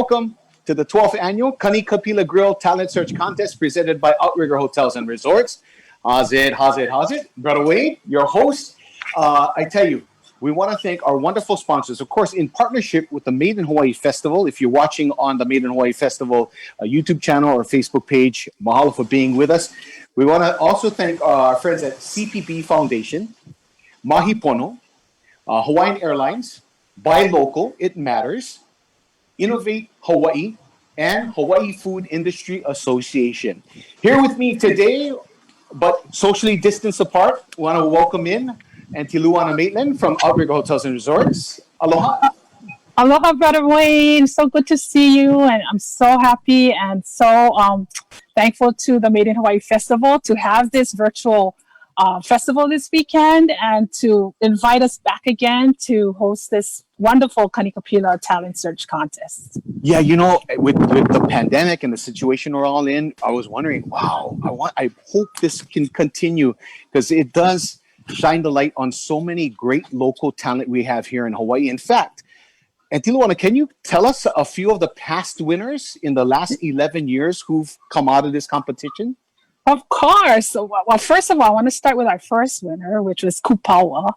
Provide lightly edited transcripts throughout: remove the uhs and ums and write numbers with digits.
welcome to the 12th annual Kani Ka Pila Grille Talent Search Contest presented by Outrigger Hotels and Resorts. How's it? Brother Wade, your host. I tell you, we want to thank our wonderful sponsors, of course, in partnership with the Made in Hawaii Festival. If you're watching on the Made in Hawaii Festival YouTube channel or Facebook page, mahalo for being with us. We want to also thank our friends at CPP Foundation, Mahi Pono, Hawaiian Airlines, Buy Local, It Matters, Innovate Hawaii, and Hawaii Food Industry Association. Here with me today, but socially distanced apart, we want to welcome in LUANA MAITLAND from Outrigger Hotels and Resorts. Aloha. Aloha, Brother Wayne. So good to see you. And I'm so happy and so thankful to the Made in Hawaii Festival to have this virtual festival this weekend and to invite us back again to host this wonderful Kani Ka Pila Talent Search Contest. Yeah, you know, with the pandemic and the situation we're all in, I was wondering, wow, I hope this can continue because it does shine the light on so many great local talent we have here in Hawaii. In fact, and LUANA, can you tell us a few of the past winners in the last 11 years who've come out of this competition? Of course. So, well, first of all, I want to start with our first winner, which was Kupawa,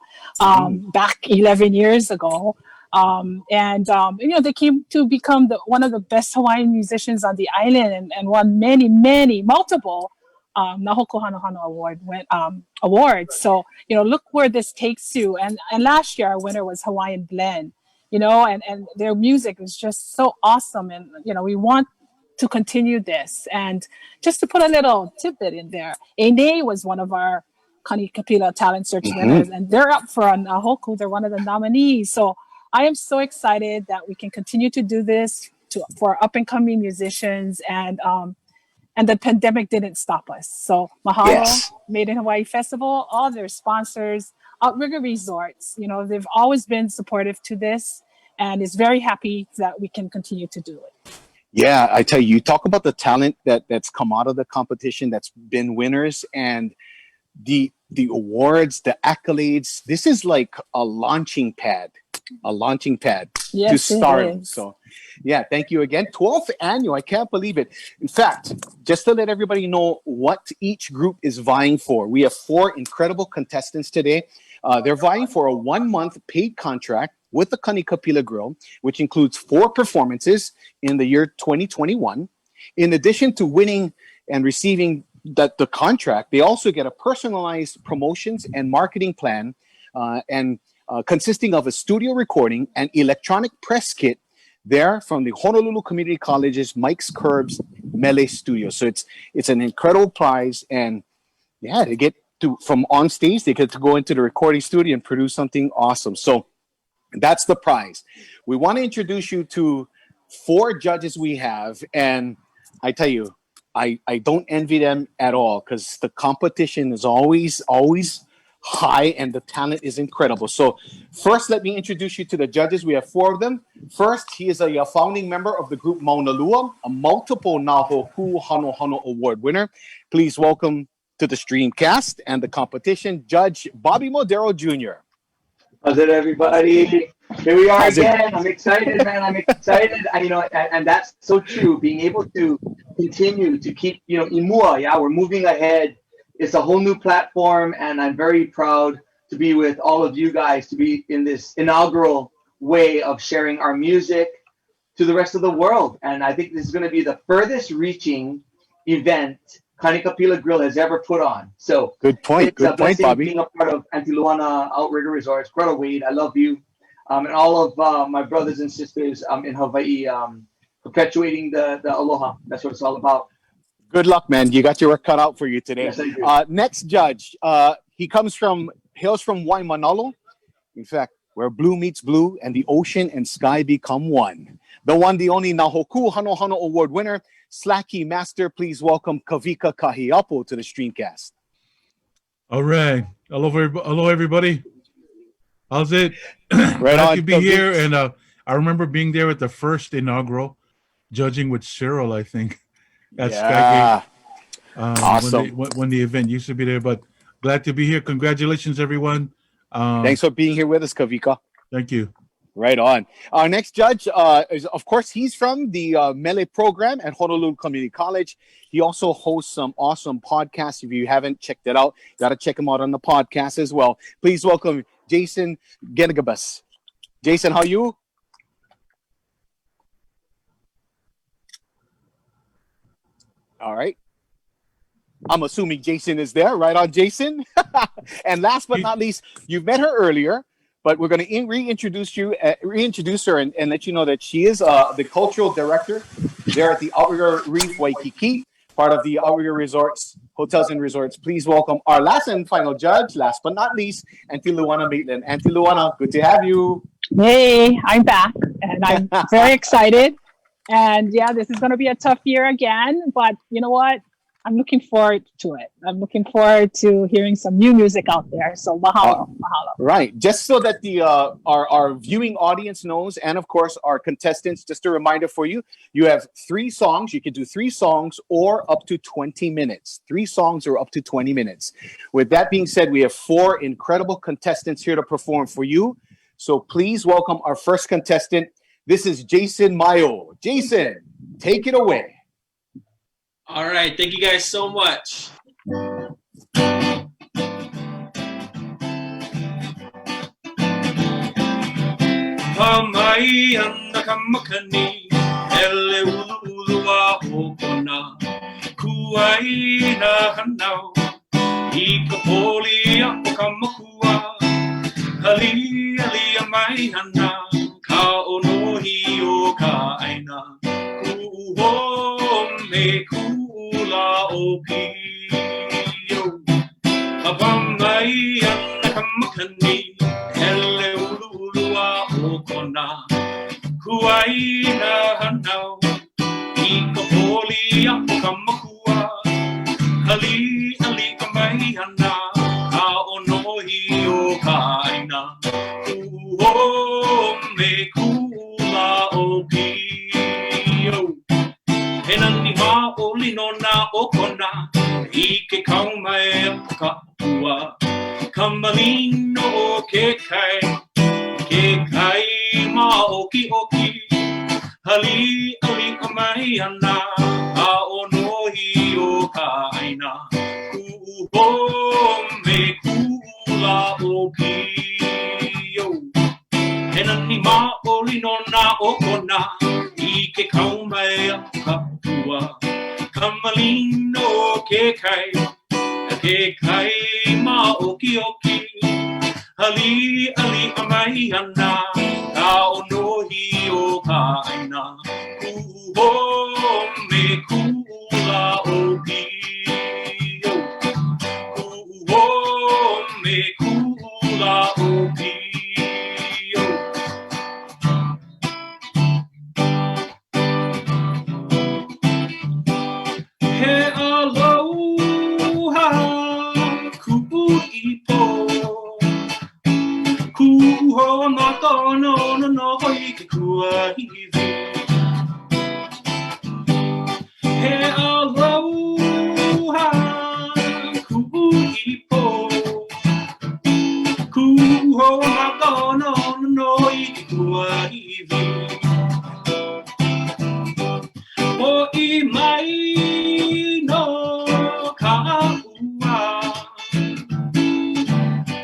back 11 years ago. You know, they came to become one of the best Hawaiian musicians on the island and won multiple Nahoku Hanohano awards. So, you know, look where this takes you. And last year, our winner was Hawaiian Blend, you know, and their music is just so awesome. And, you know, we want to continue this. And just to put a little tidbit in there, Ene was one of our Kani Ka Pila Talent Search winners, and they're up for a Nahoku. They're one of the nominees. So I am so excited that we can continue to do this for up-and-coming musicians, and the pandemic didn't stop us. So mahalo, yes. Made in Hawaii Festival, all their sponsors, Outrigger Resorts, you know, they've always been supportive to this, and is very happy that we can continue to do it. Yeah, I tell you, you talk about the talent that's come out of the competition, that's been winners, and the awards, the accolades. This is like a launching pad yes, to start. So, yeah, thank you again. 12th annual, I can't believe it. In fact, just to let everybody know what each group is vying for, we have 4 incredible contestants today. They're vying for a 1-month paid contract with the Kani Ka Pila Grille, which includes 4 performances in the year 2021. In addition to winning and receiving the contract, they also get a personalized promotions and marketing plan consisting of a studio recording and electronic press kit there from the Honolulu Community College's Mike's Curbs MELE studio. So it's an incredible prize, and yeah, they get to, from on stage, they get to go into the recording studio and produce something awesome. So that's the prize. We want to introduce you to 4 judges we have, and I tell you, I don't envy them at all because the competition is always high and the talent is incredible. So first, let me introduce you to the judges. We have 4 of them. First, he is a founding member of the group Mauna Lua, a multiple Nahoku Hanohano Award winner. Please welcome to the Streamcast and the competition, Judge Bobby Modero Jr. How's it, everybody? Here we are again. I'm excited, man. I'm excited. You know, and that's so true. Being able to continue to keep, you know, imua. Yeah, we're moving ahead. It's a whole new platform, and I'm very proud to be with all of you guys, to be in this inaugural way of sharing our music to the rest of the world. And I think this is going to be the furthest reaching event Kani Ka Pila Grille has ever put on. So good point, Bobby. Being a part of LUANA Outrigger Resorts. Brother Wade, I love you, and all of my brothers and sisters in Hawaii, perpetuating the aloha. That's what it's all about. Good luck, man. You got your work cut out for you today. Yes, I do. Next judge, he hails from Waimanalo. In fact, where blue meets blue and the ocean and sky become one. The one, the only Nahoku Hanohano Award winner, Slacky Master. Please welcome Kavika Kahiapo to the Streamcast. All right. Hello, everybody. How's it? Right Glad on, to be here. And I remember being there at the first inaugural, judging with Cyril, I think, at Skygate. Awesome. When the event used to be there. But glad to be here. Congratulations, everyone. Thanks for being here with us, Kavika. Thank you. Right on. Our next judge is, of course, he's from the MELE program at Honolulu Community College. He also hosts some awesome podcasts. If you haven't checked it out, got to check him out on the podcast as well. Please welcome Jason Genegabus. Jason, how are you? All right. I'm assuming Jason is there. Right on, Jason. And last but not least, you've met her earlier, but we're going to reintroduce her and let you know that she is the cultural director there at the Outrigger Reef, Waikiki, part of the Outrigger Resorts, Hotels and Resorts. Please welcome our last and final judge, last but not least, Auntie LUANA Maitland. Auntie LUANA, good to have you. Hey, I'm back, and I'm very excited. And yeah, this is going to be a tough year again, but you know what? I'm looking forward to it. I'm looking forward to hearing some new music out there. So mahalo, mahalo. Right. Just so that the our viewing audience knows, and of course our contestants, just a reminder for you, you have 3 songs. You can do 3 songs or up to 20 minutes. 3 songs or up to 20 minutes. With that being said, we have 4 incredible contestants here to perform for you. So please welcome our first contestant. This is Jason Mayo. Jason, take it away. All right, thank you guys so much. Pamai anda kamakani ele ulua okona kuai na hanau ika poli ako kamakua hali ali mai hana ka onohi o ka aina kuho me kula o pio apamai anda kamakani ele ulua okona kuai na hanau ika poli ako kamakua hali ali kamai hana ka onohi o ka aina kuho me kula o pio Henani ma oli no na okona Ike kau mai ka pua Kamalino o ke kai ma oki oki Hali ali kamai ana A onohi o ka aina Kuho me kula o pio Henani ma oli no na okona Ike kau mai ka pua Kamalino ke kai ma oki oki Hali ali amai ana Ka onohi o ka aina Kuho me kula o pio Kuho me kula o pio He aloha ku'ipo Kuho matono no hoi ke kuahiwi He aloha ku'ipo Kuho matono no hoi ke kuahiwi O i mai no ka ua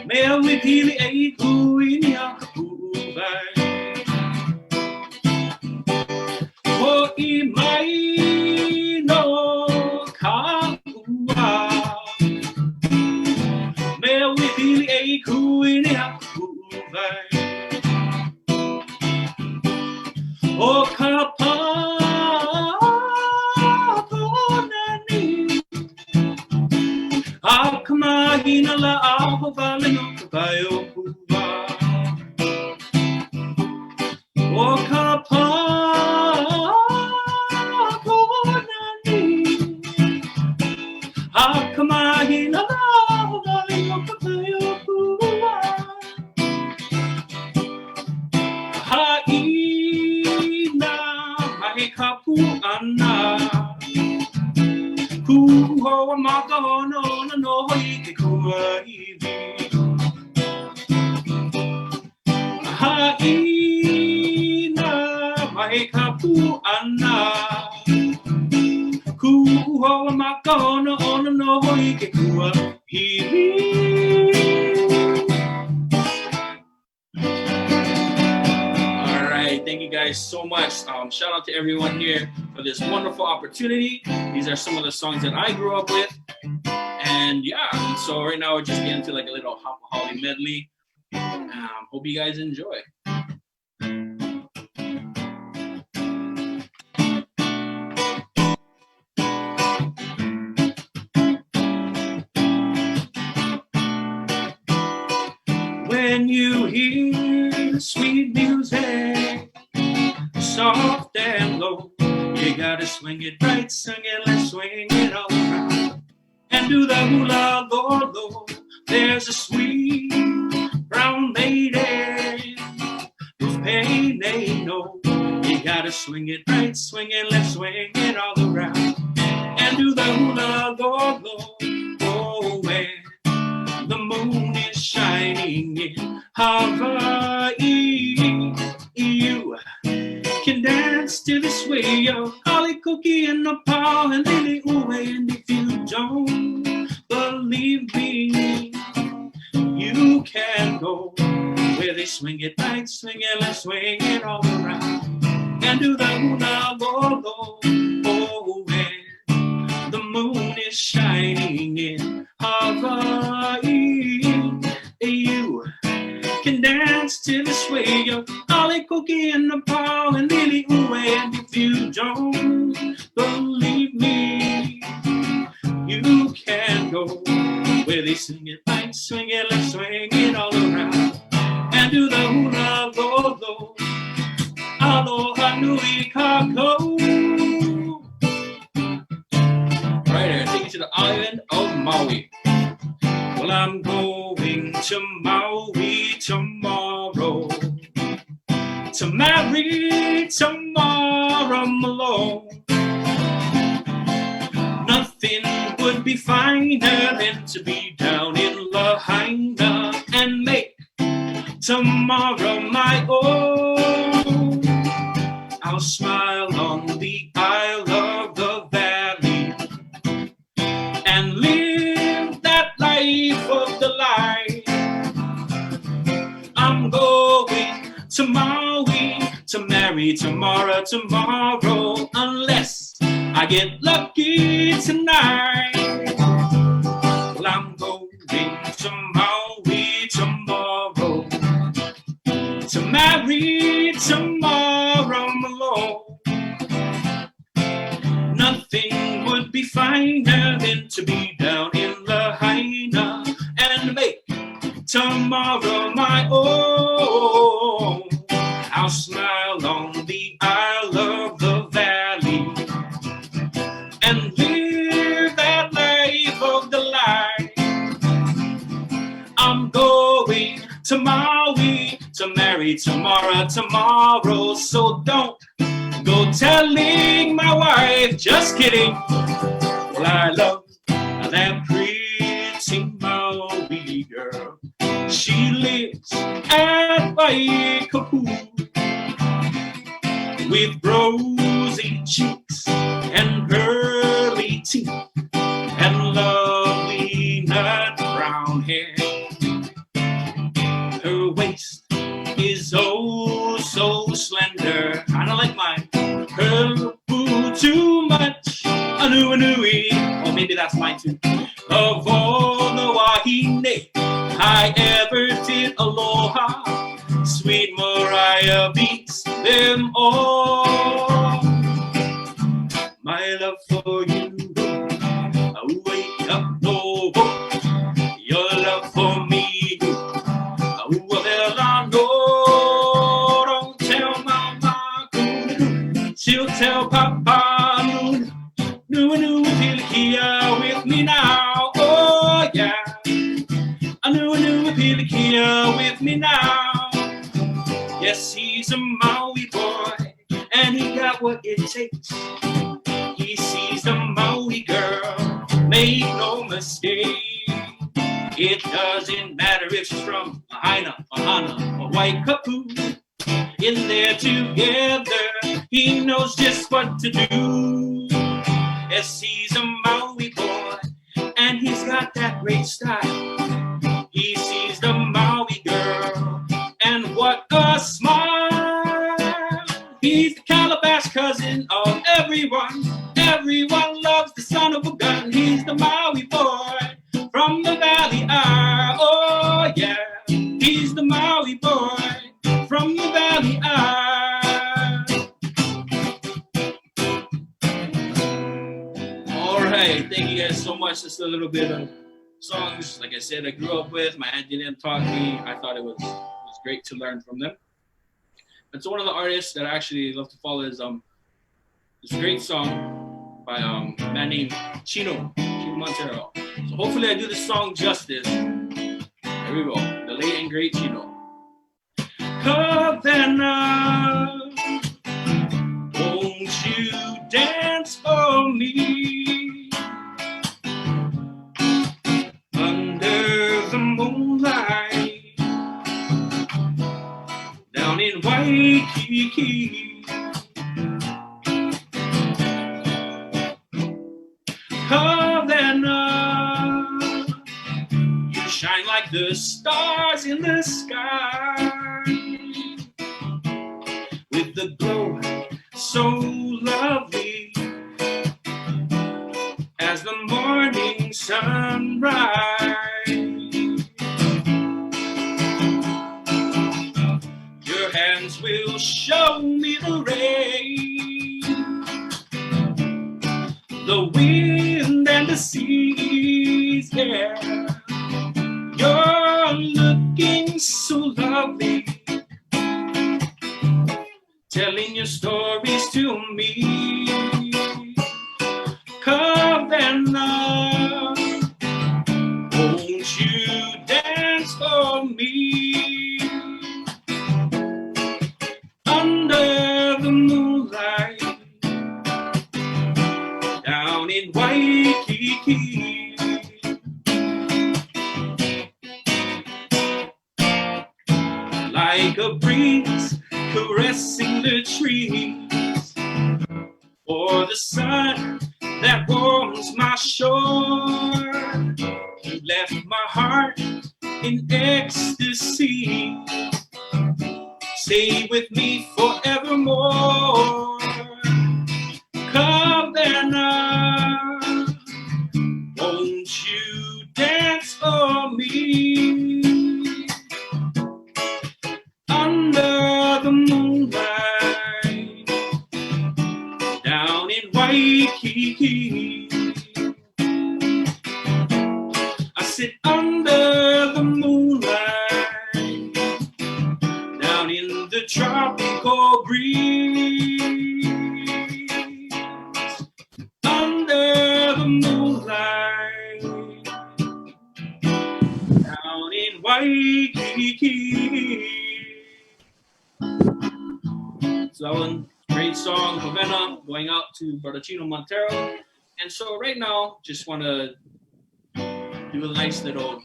Mea we pili e kui ni a ka pu'uwai O i mai no ka ua Mea we pili e kui ni a ka pu'uwai O ka Akamahina la aho vale no ka o puwa O ka ponani Akamahina la aho vale no ka o puwa Haina mai ka puana Kuho matono no hoi ke kuahiwi Haina ana. Kuhoa makona ona no hoike kua hiri. All right, thank you guys so much. Shout out to everyone here for this wonderful opportunity. These are some of the songs that I grew up with. And yeah, so right now we're just getting to like a little Hawaiian medley. Hope you guys enjoy. When you hear sweet music, soft and low, you gotta swing it right, swing it, let's swing it all around. And do the hula lolo. There's a sweet brown lady who's paying no. You gotta swing it right, swing it, let's swing it all around. And do the hula lolo. Oh, where the moon is shining in Hawaii. You can dance to the sway of Kali Cookie and the Paul and Lily Uwe. And if you don't believe me, you can go where they swing it right, swing it, let's swing it all around. And do the hula lolo. Oh, where the moon is shining in Hawaii. You can dance to the sway of Ollie Cookie and the Paul and Lily Uwe. And if you don't believe me, you can go where they sing it right, swing it, let's swing it all around. And do the hula lolo. Aloha nui kako. Right here, take you to the island of Maui. Well, I'm going to Maui tomorrow to marry tomorrow alone. Nothing would be finer than to be down in Lahaina and make tomorrow my own. I'll smile on the Isle of the Valley and live that life of delight. I'm going to Maui to marry tomorrow, unless I get lucky tonight. Well, I'm going to Maui tomorrow to marry tomorrow alone. Nothing would be finer than to be down in Lahaina and make tomorrow my own. I'll smile on the Isle of the Valley and live that life of delight. I'm going to Maui to marry tomorrow, so don't go telling my wife, just kidding. Well, I love that pretty Maui girl. She lives at Waikiki with rosy cheeks and pearly teeth and lovely nut brown hair. Her waist is oh so slender, kinda like mine. Her boo too much, anui, or maybe that's mine too. Of all the wahine I ever did aloha, sweet Mariah beats them all. My love for you, I wake up no more. Your love for me, don't tell Mama, she'll tell Papa, Pilikia with me now. Oh yeah, Pilikia with me now. Yes, he's a Maui boy, and he got what it takes. He sees the Maui girl, make no mistake. It doesn't matter if she's from Lahaina, Ohana, or Waikapu. in there together. He knows just what to do. Yes, he's a Maui boy, and he's got that great style. He sees the Maui girl, and what a smile. He's the calabash cousin of everyone. Everyone loves the son of a gun. He's the Maui boy from the Valley Isle. Oh yeah, he's the Maui boy from the Valley Isle. All right, thank you guys so much. Just a little bit of songs, like I said, I grew up with. My auntie didn't taught me. I thought it was great to learn from them. And so one of the artists that I actually love to follow is this great song by a man named Chino Montero. So hopefully I do this song justice. Here we go, the late and great Chino. Havana, won't you dance for me? Under the moonlight, down in Waikiki. Havana, you shine like the stars in the sky, with the glow so lovely as the morning sunrise. Your hands will show me the rain, the wind and the seas, yeah. You're looking so lovely, telling your stories to me. Havana, won't you dance for me? Under the moonlight, down in Waikiki. Like a breeze caressing the trees, or the sun that warms my shore. You left my heart in ecstasy. Stay with me forevermore. Havana, won't you dance for me? Under the moonlight, down in Waikiki. I sit under the moonlight, down in the tropical breeze. Under the moonlight, down in Waikiki. So that one, great song, Havana, going out to Brother Chino Montero. And so right now, just want to do a nice little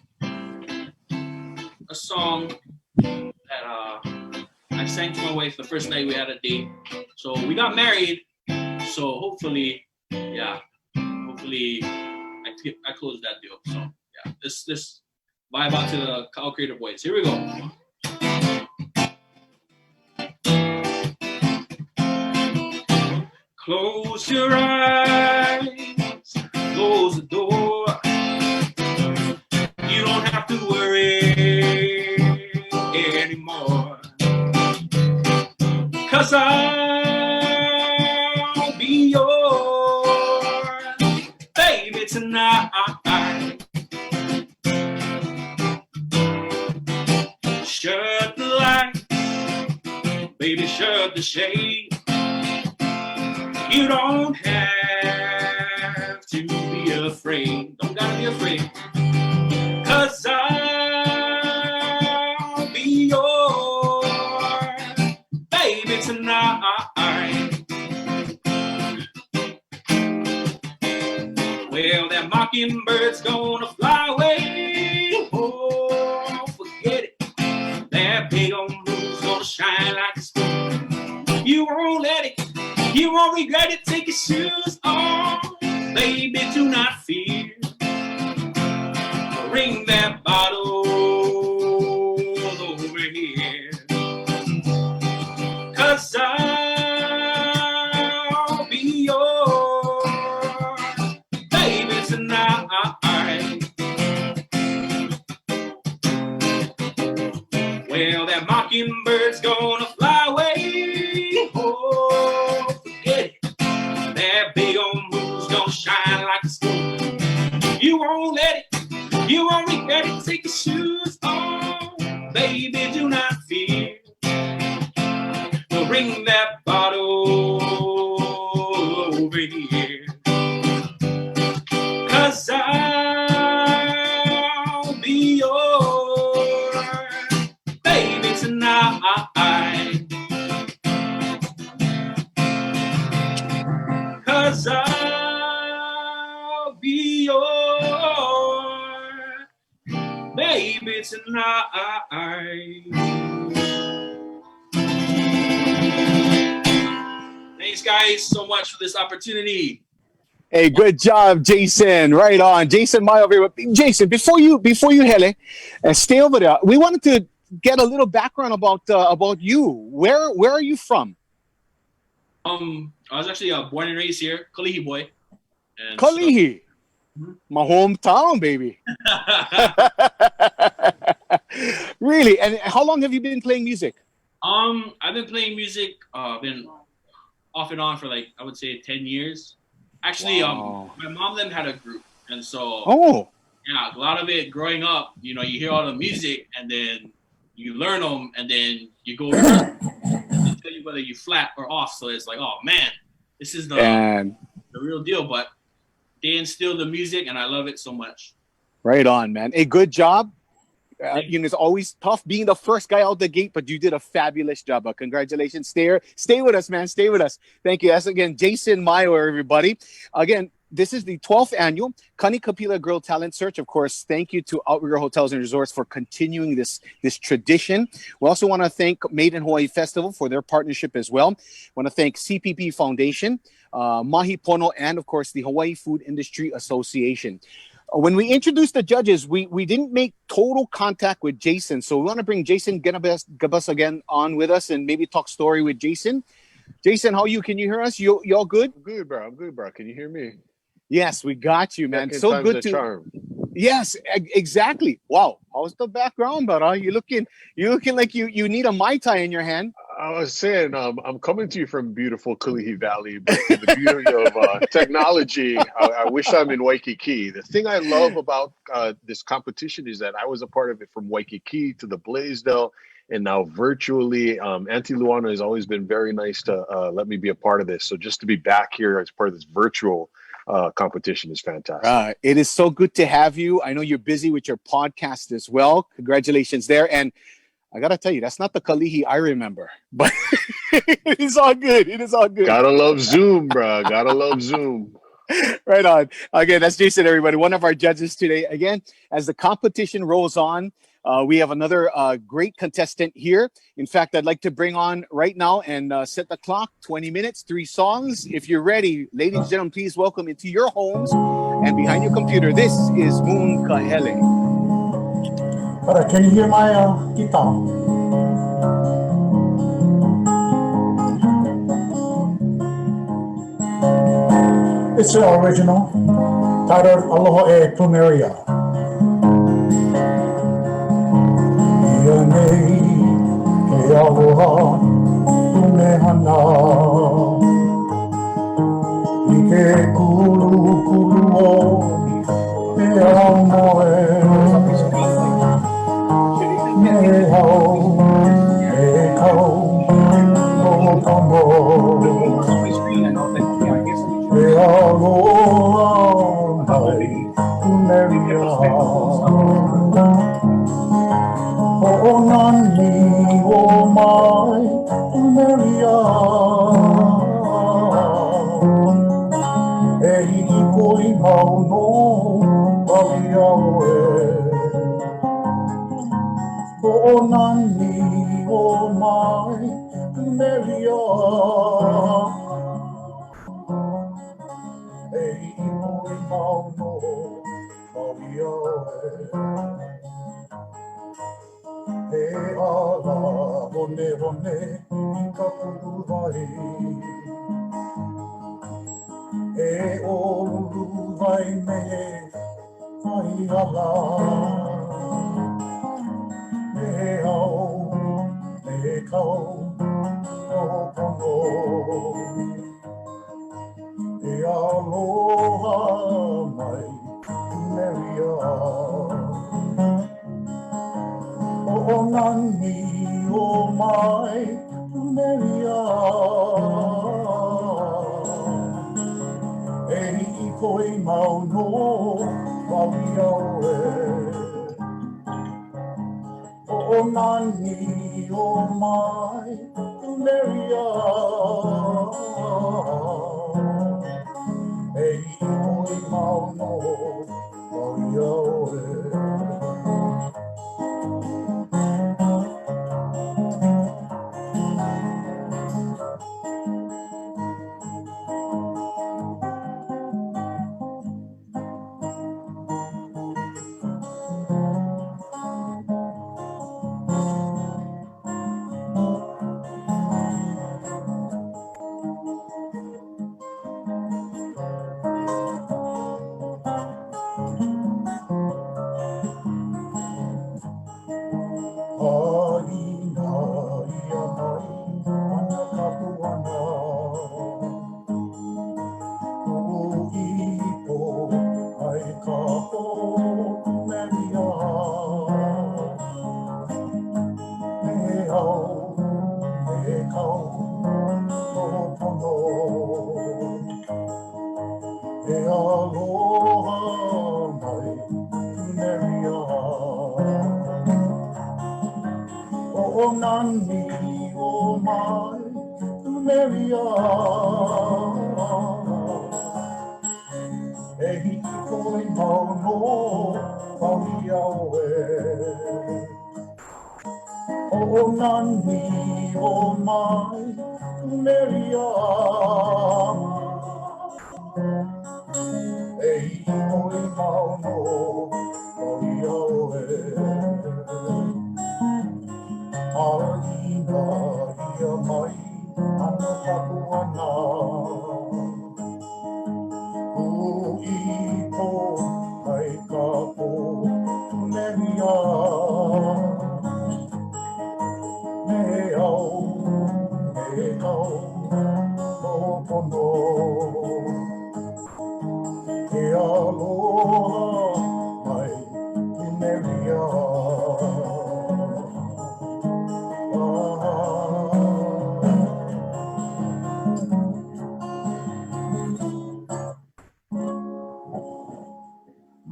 song that I sang to my wife the first night we had a date. So we got married. So hopefully, yeah, hopefully I closed that deal. So yeah, this vibe out to the Kyle Creative Boys. Here we go. Close your eyes, close the door. You don't have to worry anymore, 'cause I'll be yours, baby, tonight. Shut the lights, baby, shut the shade. You don't have to be afraid. Don't gotta be afraid. 'Cause I'll be yours, baby, tonight. Well, that mockingbird's gonna fly away. Oh, forget it. That big old moon's gonna shine like the You won't regret it. Take your shoes off. Baby, do not fear. Bring that bottle over here. 'Cause I'll be yours, baby, tonight. Well, that mockingbird's gonna fly away. Oh, forget it. That big old moon's gonna shine like a stone. You won't let it. You won't regret it. Take your shoes off. Baby, do not fear. We'll bring that bottle over here. 'Cause I'll be yours, baby, tonight. 'Cause I'll be yours, baby, tonight. Thanks, guys, so much for this opportunity. Hey, good job, Jason. Right on. Jason Mayo over here. Jason, before you hele, stay over there. We wanted to get a little background about you. Where are you from? I was actually born and raised here, Kalihi boy. And Kalihi. My hometown, baby. Really? And how long have you been playing music? I've been playing music, been off and on for like, I would say 10 years. Actually, Wow. my mom then had a group, and so yeah, a lot of it growing up, you know, you hear all the music, and then you learn them, and then you go they tell you whether you flat or off. So it's like, oh man, this is the real deal. But they instill the music, and I love it so much. Right on, man. Hey, good job. You know, it's always tough being the first guy out the gate, but you did a fabulous job. Congratulations. Stay with us, man. Stay with us. Thank you. That's, again, Jason Mayo, everybody. Again, this is the 12th annual Kani Ka Pila Grille Talent Search. Of course, thank you to Outrigger Hotels and Resorts for continuing this tradition. We also want to thank Made in Hawaii Festival for their partnership as well. Want to thank CPP Foundation, Mahi Pono, and, of course, the Hawaii Food Industry Association. When we introduced the judges, we didn't make total contact with Jason. So we want to bring Jason Gabus again on with us and maybe talk story with Jason. Jason, how are you? Can you hear us? You all good? I'm good, bro. I'm good, bro. Can you hear me? Yes, we got you, man. Second So good time's a charm. Yes, exactly. Wow. How's the background, brother? You looking like you need a Mai Tai in your hand. I was saying, I'm coming to you from beautiful Kalihi Valley, but the beauty of technology, I wish I'm in Waikiki. The thing I love about this competition is that I was a part of it from Waikiki to the Blaisdell, and now virtually. Auntie LUANA has always been very nice to let me be a part of this. So just to be back here as part of this virtual competition is fantastic. It is so good to have you. I know you're busy with your podcast as well. Congratulations there. And I got to tell you, that's not the Kalihi I remember, but it is all good. It is all good. Gotta love Zoom, bro. Gotta love Zoom. Right on. Again, that's Jason, everybody. One of our judges today. Again, as the competition rolls on, we have another great contestant here. In fact, I'd like to bring on right now and set the clock, 20 minutes, 3 songs. If you're ready, ladies and gentlemen, please welcome into your homes and behind your computer. This is Moon KAHELE. Can you hear my guitar? It's the original, titled Aloha e Plumeria. Ia nei ke aloha plumehana I ke kulu o e ao moe me hau e kau o kambo e aloha mai Plumeria o nani o mai Plumeria e hiki koi mau no pali aue o nani o mai Plumeria e ipo I mauno Maria e ala hone hone I ka puhai e olu vai me ai ala e au e kau o pono e aloha mai meria o nani o mai meria e I koi mauno Maria o nani o mai meria e I koi mauno Maria o nani o mai meria e hiki koi mauno Maria o nani o mai meria e hiki koi mauno Maria Aina ia mai ana papuana U ipo ai ka po Tunenia Me au, me kau No pono E aloha mai Tuneria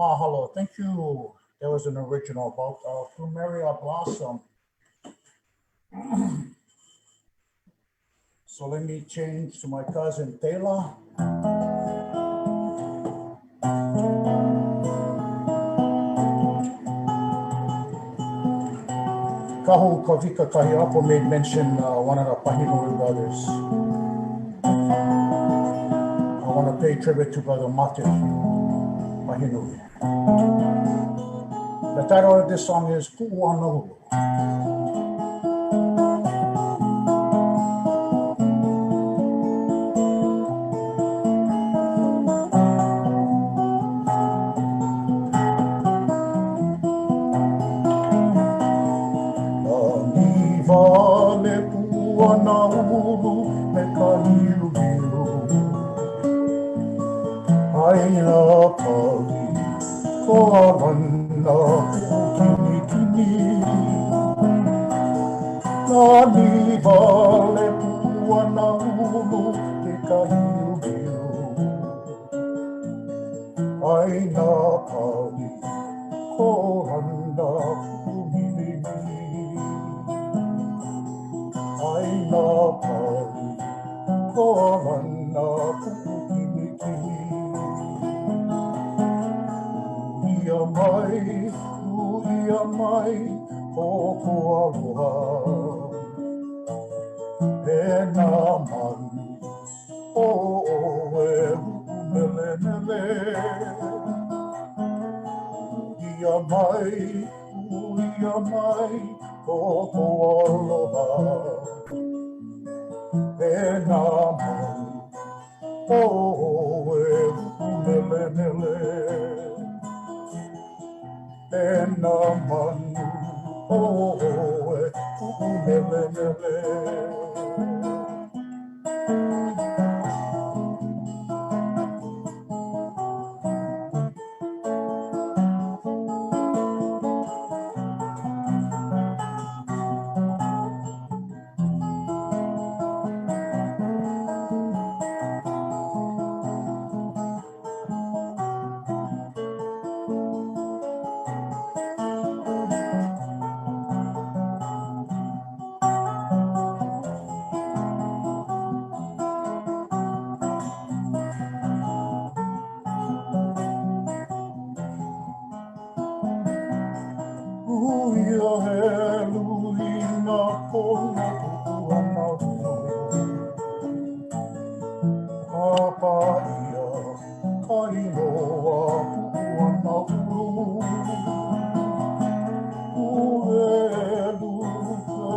Mahalo, thank you. That was an original about Plumeria blossom. So let me change to my cousin Taylor. Kahu Kavika Kahiapo made mention one of the Pahimuri brothers. I want to pay tribute to Brother Mate Mahinui. The title of this song is HONOLULU. Vale Puanaulu me kahiu Aina pali ko alana kini kini Nani vale Puanaulu me kahiu Aina pali ko alana kini Aina pali ko alana kini kini Ia mai o ko aloha E nā manu o e huku mele mele. Ia mai, ia mai, koko aloha. E nā mai, oh, e mele mele. E nā manu, oh, e mele mele. Uia he luina kona kuana ulu. Apa ia kainoa kuana ulu. Ue luka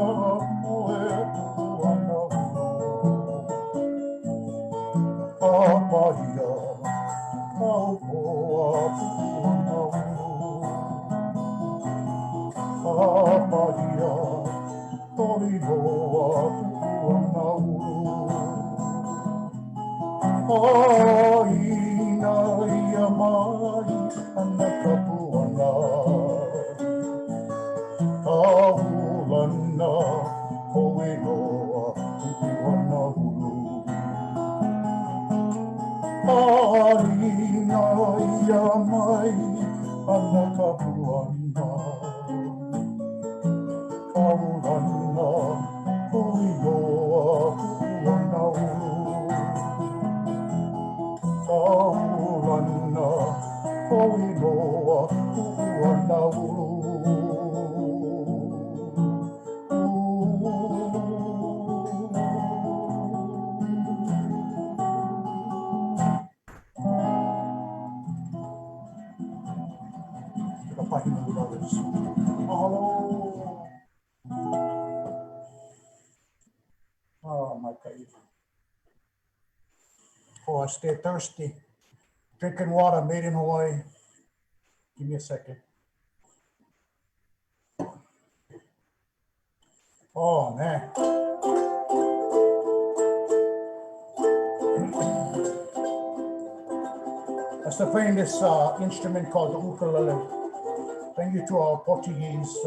moe kuana ulu. Apa ia kaupoa kuana ulu. Maria, Torinoa, Puana Ulu. Aina ia mai, anaka Puana. Ahulana, Koinoa, Puana Ulu. Aina ia mai, anaka Puana. Ahulana, Koinoa, Puana Ulu. Ahulana, Koinoa, Puana Ulu. Mahalo. Oh, my God. Oh, I stay thirsty. Drinking water made in Hawaii. Give me a second. Oh, man. I started playing this instrument called the ukulele. Thank you to our Portuguese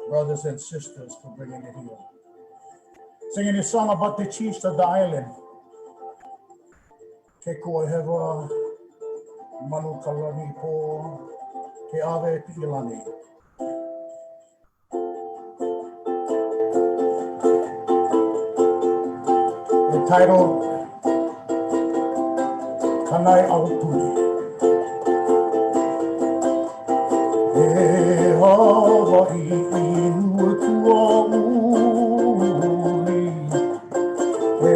brothers and sisters for bringing it here. Singing this song about the chiefs of the island. Ke kua hewa, manu kalani po, ke ave ti ilani. Entitled Kanai Aupuni. E Hawaii inu tua uli, e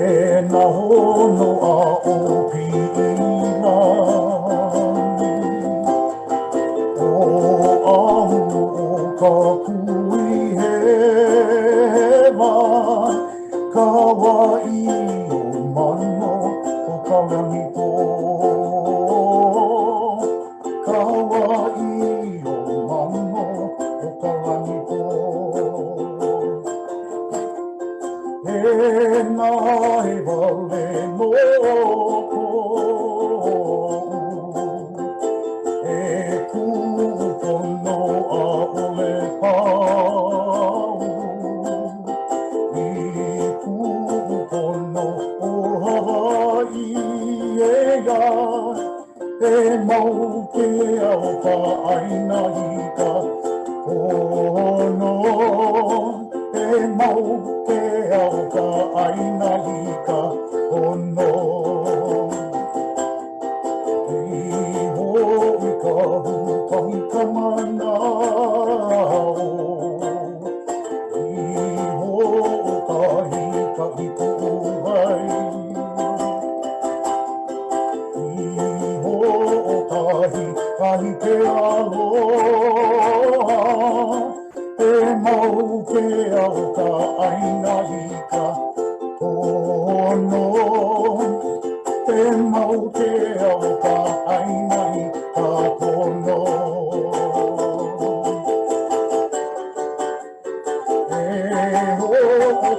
na hono a o pina. O ahu o ka pui hewa, ka wai o mano o ka rangi po. Ka wai o mano o ka rangi po. E nā he wale nōko, e kupono a ole pau, I kupono o Hawaii e ia, e mau ke au ka aina I ka pono, e mau ke au ka aina I ka pono. I hoi ka hukahi ka manao, I hokahi ka ipu uwai, I kahi ke aloha, e mau ke au ka aina i ka pono. E mau ke au ka aina i ka pono. E ho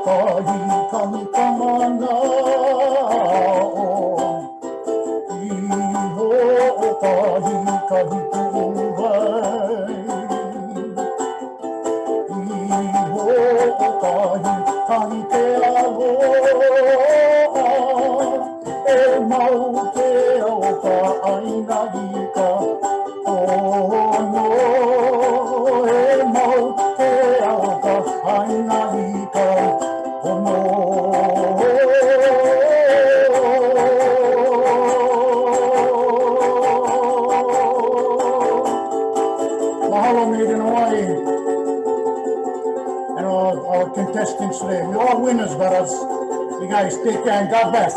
kahi kahi kamana o. Iho kahi kahi kuwai. Iho kahi kahi ke aloha. E mau ke au ka aina i ka pono. E mau ke au ka aina i ka pono. Mahalo, Made in Hawaii, and our contestants today. We're all winners, brothers. You guys take care and God bless.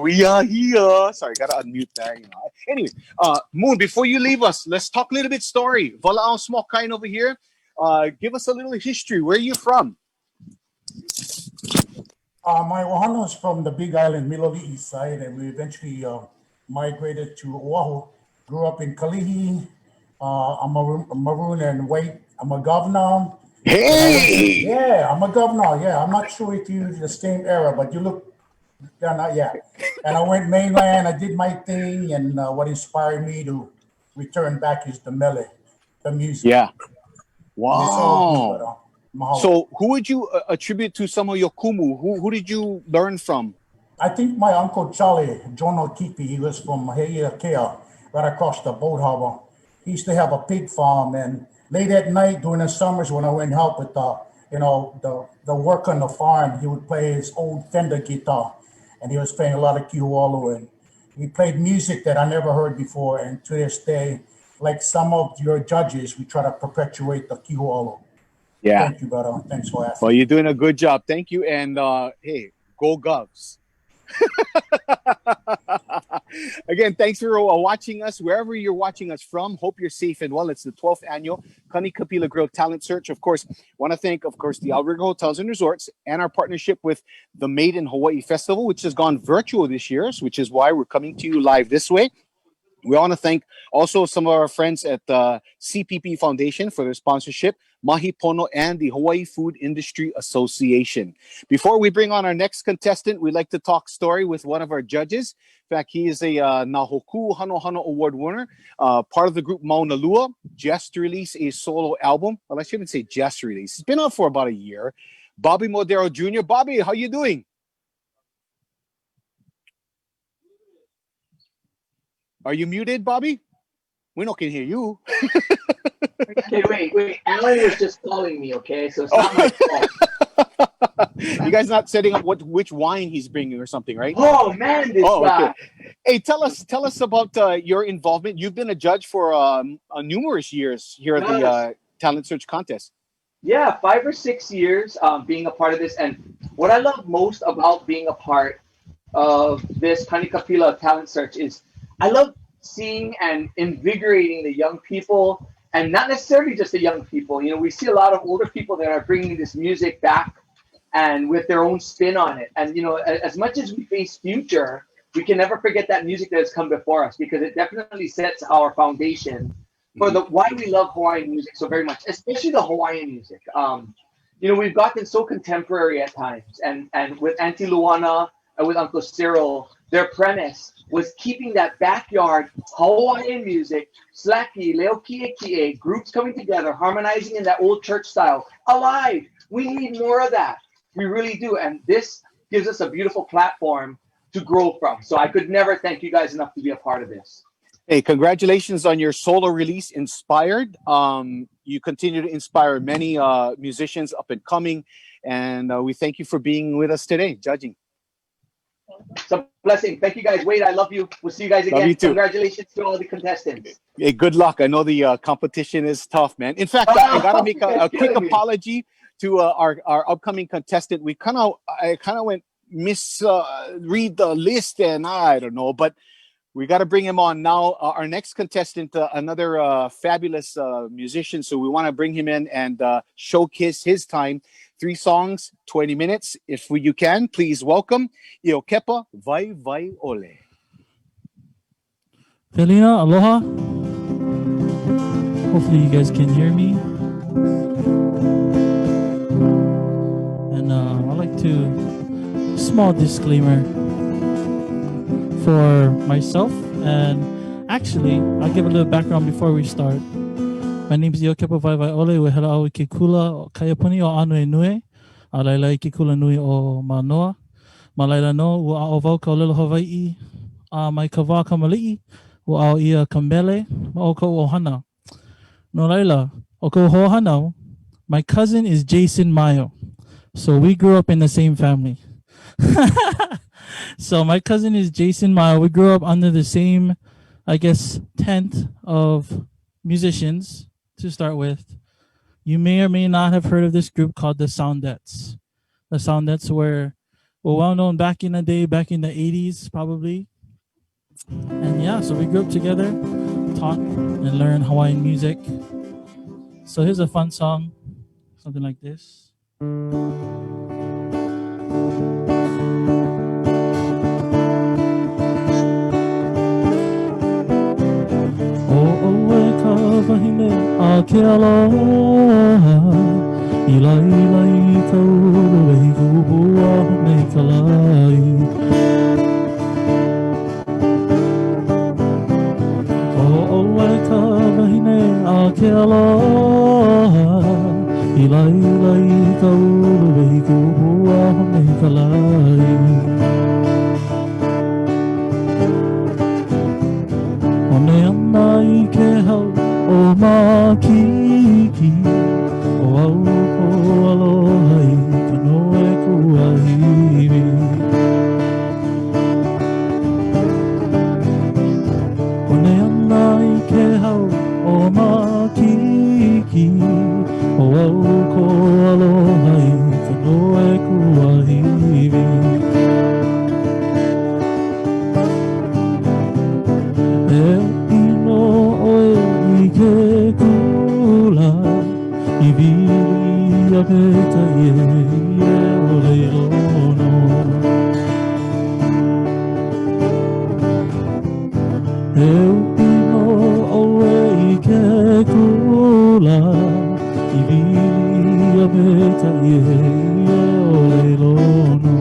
We are here. Sorry, gotta unmute that. Anyway, Moon, before you leave us, let's talk a little bit story. Vala'o Small Kind over here. Give us a little history. Where are you from? My ohana is from the Big Island, Miloli East Side, and we eventually migrated to Oahu. Grew up in Kalihi. I'm a maroon and white. I'm a governor. Hey! Yeah, I'm a governor. Yeah, I'm not sure if you're the same era, but you look, yeah. And I went mainland. I did my thing, and what inspired me to return back is the MELE, the music. Yeah. And it's all good, Wow. but, mahalo. So, who would you attribute to some of your kumu? Who did you learn from? I think my uncle Charlie, John O'Keefe, he was from Heiakea, right across the boat harbor. He used to have a pig farm, and late at night during the summers when I went and help with the work on the farm, he would play his old Fender guitar, and he was playing a lot of Kihualu, and he played music that I never heard before, and to this day, like some of your judges, we try to perpetuate the Kihualu. Yeah. Thank you, brother. Thanks for asking. Well, you're doing a good job. Thank you. And hey, go Govs. Again, thanks for watching us wherever you're watching us from. Hope you're safe and well. It's the 12th annual Kani Ka Pila Grille Talent Search. Of course, want to thank, of course, the Outrigger Hotels and Resorts and our partnership with the Made in Hawaii Festival, which has gone virtual this year, which is why we're coming to you live this way. We want to thank also some of our friends at the CPP Foundation for their sponsorship, Mahi Pono, and the Hawaii Food Industry Association. Before we bring on our next contestant, we'd like to talk story with one of our judges. In fact, he is a Nahoku Hano Hano Award winner, part of the group Mauna Lua, just released a solo album. Well, I shouldn't say just released. It's been out for about a year. Bobby Modero Jr. Bobby, how you doing? Are you muted, Bobby? We don't can hear you. Okay, wait. Alan was just calling me, okay? So it's not my fault. You guys not setting up which wine he's bringing or something, right? Oh, man, this guy. Okay. Hey, tell us about your involvement. You've been a judge for numerous years here at the Talent Search Contest. Yeah, 5 or 6 years being a part of this. And what I love most about being a part of this Kani Ka Pila Talent Search is I love seeing and invigorating the young people, and not necessarily just the young people. You know, we see a lot of older people that are bringing this music back and with their own spin on it. And, you know, as much as we face future, we can never forget that music that has come before us, because it definitely sets our foundation for why we love Hawaiian music so very much, especially the Hawaiian music. You know, we've gotten so contemporary at times, and with Auntie LUANA and with Uncle Cyril, their premise was keeping that backyard Hawaiian music, slaki, leo kie, groups coming together, harmonizing in that old church style, alive. We need more of that. We really do. And this gives us a beautiful platform to grow from. So I could never thank you guys enough to be a part of this. Hey, congratulations on your solo release, Inspired. You continue to inspire many musicians up and coming. And we thank you for being with us today, judging. It's a blessing. Thank you guys. Wade, I love you. We'll see you guys again. Love you too. Congratulations to all the contestants. Hey, good luck. I know the competition is tough, man. In fact, I gotta make a quick apology to our upcoming contestant. I kind of went read the list, and I don't know, but we got to bring him on now. Our next contestant, another fabulous musician, so we want to bring him in and showcase his time. 3 songs, 20 minutes. If you can, please welcome Iokepa Vai Vai Ole. Felina, aloha. Hopefully you guys can hear me. And I'd like to, small disclaimer for myself, and actually I'll give a little background before we start. My name is Iokepa Vai Vai Ole, wehela au ke kula o kaiapuni o anu e nui, a laila I ke kula nui o manoa. Ma laila no, ua o vau ka olelo Hawaii, a mai ka wā ka mali'i, ua au ia ka MELE, ma o ka ohana. No laila, o ka ohana, my cousin is Jason Mayo. So we grew up in the same family. So my cousin is Jason Mayo. We grew up under the same, I guess, tent of musicians to start with. You may or may not have heard of this group called the Soundettes. The Soundettes were well known back in the day, back in the 80s probably. And yeah, so we grew up together, taught and learned Hawaiian music. So here's a fun song, something like this. Wahine a ke aloha I lai kaulu wei kubua me ka lai O ka wahine a ke aloha I lai kaulu wei kubua me ka lai One ana I ke hau o makiki o au ko aloha I ka noe kuahiri Hone ana I ke hau o makiki o au ko aloha I ka noe kuahiri ke kula I vili a peta ie o leilono ino oe I ke kula I vili a peta ie o leilono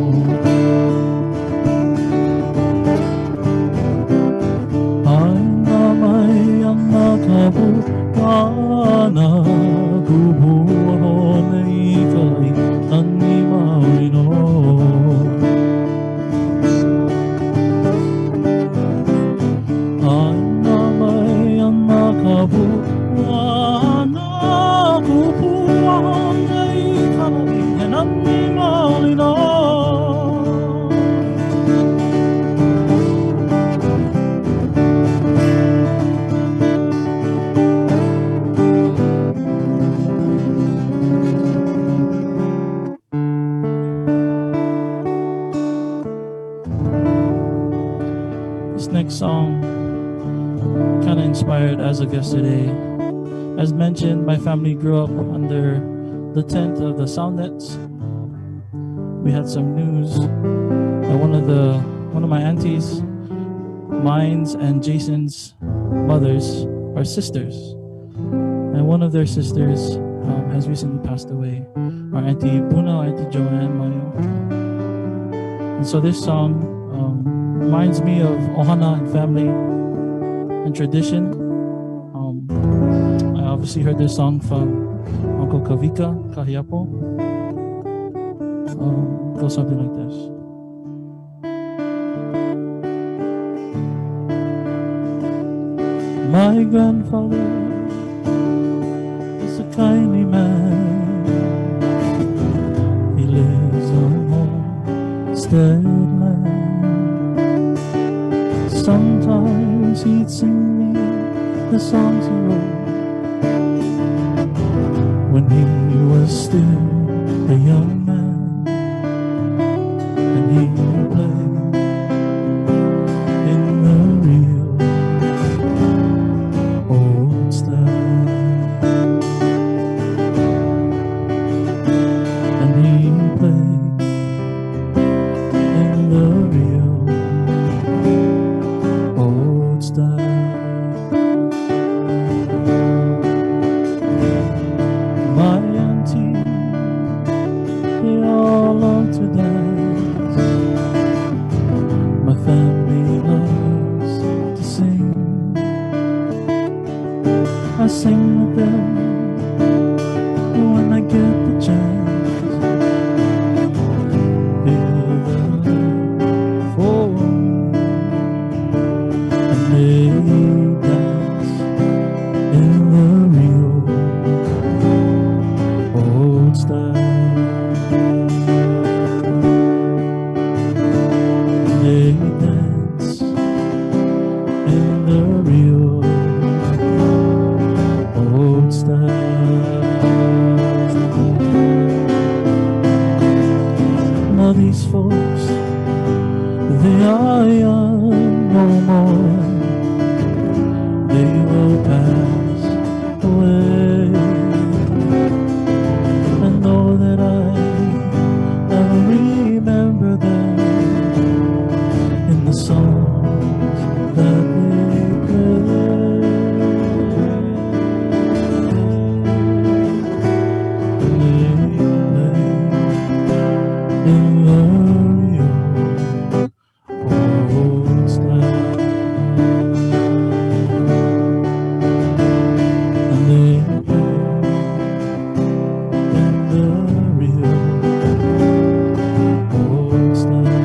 Aina mai ana kapu Ana kupu hone I kai Tani maui no Ana mai ana kapu Ana kupu hone I kai Tani maui no Next song kind of inspired as of yesterday. As mentioned, my family grew up under the tent of the Soundettes. We had some news that one of my aunties, mine's and Jason's mothers are sisters, and one of their sisters has recently passed away. Our Auntie Puna, Auntie Joanne Mayo. And so this song reminds me of ohana and family and tradition. I obviously heard this song from Uncle Kavika, Kahiapo. Goes something like this. My grandfather is a kindly man. He lives on homestead land. Sometimes he'd sing me the songs he wrote when he was still a young man, and he played in the real old style, and he played in the real old style. My auntie, they all love to dance. My family loves to sing. I sing with them when I get the chance. Feel the love for me, and they dance in the real old style. They dance in the real old style. Now these folks, they are young no more. They will pass away. I know that I remember them in the songs that they play. They play in the real old style, and they play in the real old style.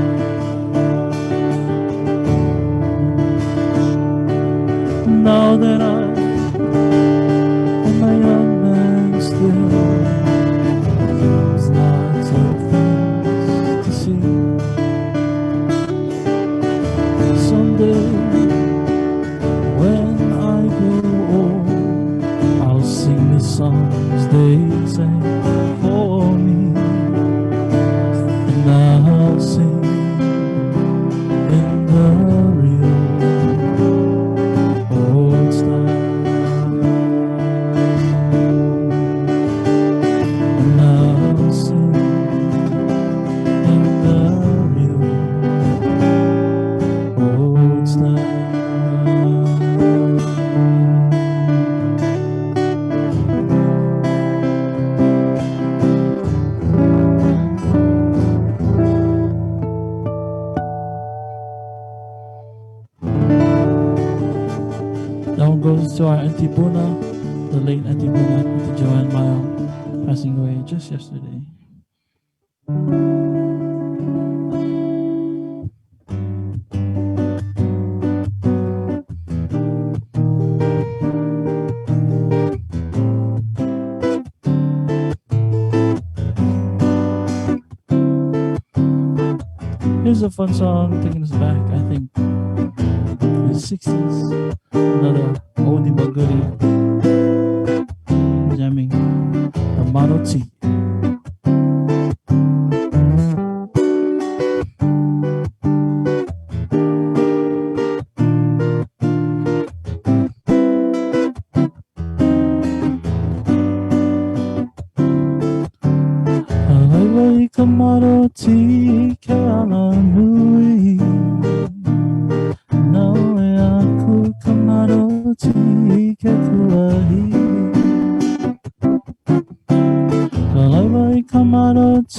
Now that I'm a young man still, there's lots of things to see. Someday, when I grow old, I'll sing the songs they sang for me, and I'll sing in the real old style, and I'll sing in the real old style. That one goes to our Auntie Buna, the late Auntie Buna, Auntie Joanne Mile, passing away just yesterday. Here's a fun song taking us back, I think, the 60s. Another oldie but goodie. Jamming Hermano T. Hawaii Kamado T. Keala Nui. Naue aku Kamado T. Kekuahi. Hawaii Kamado T.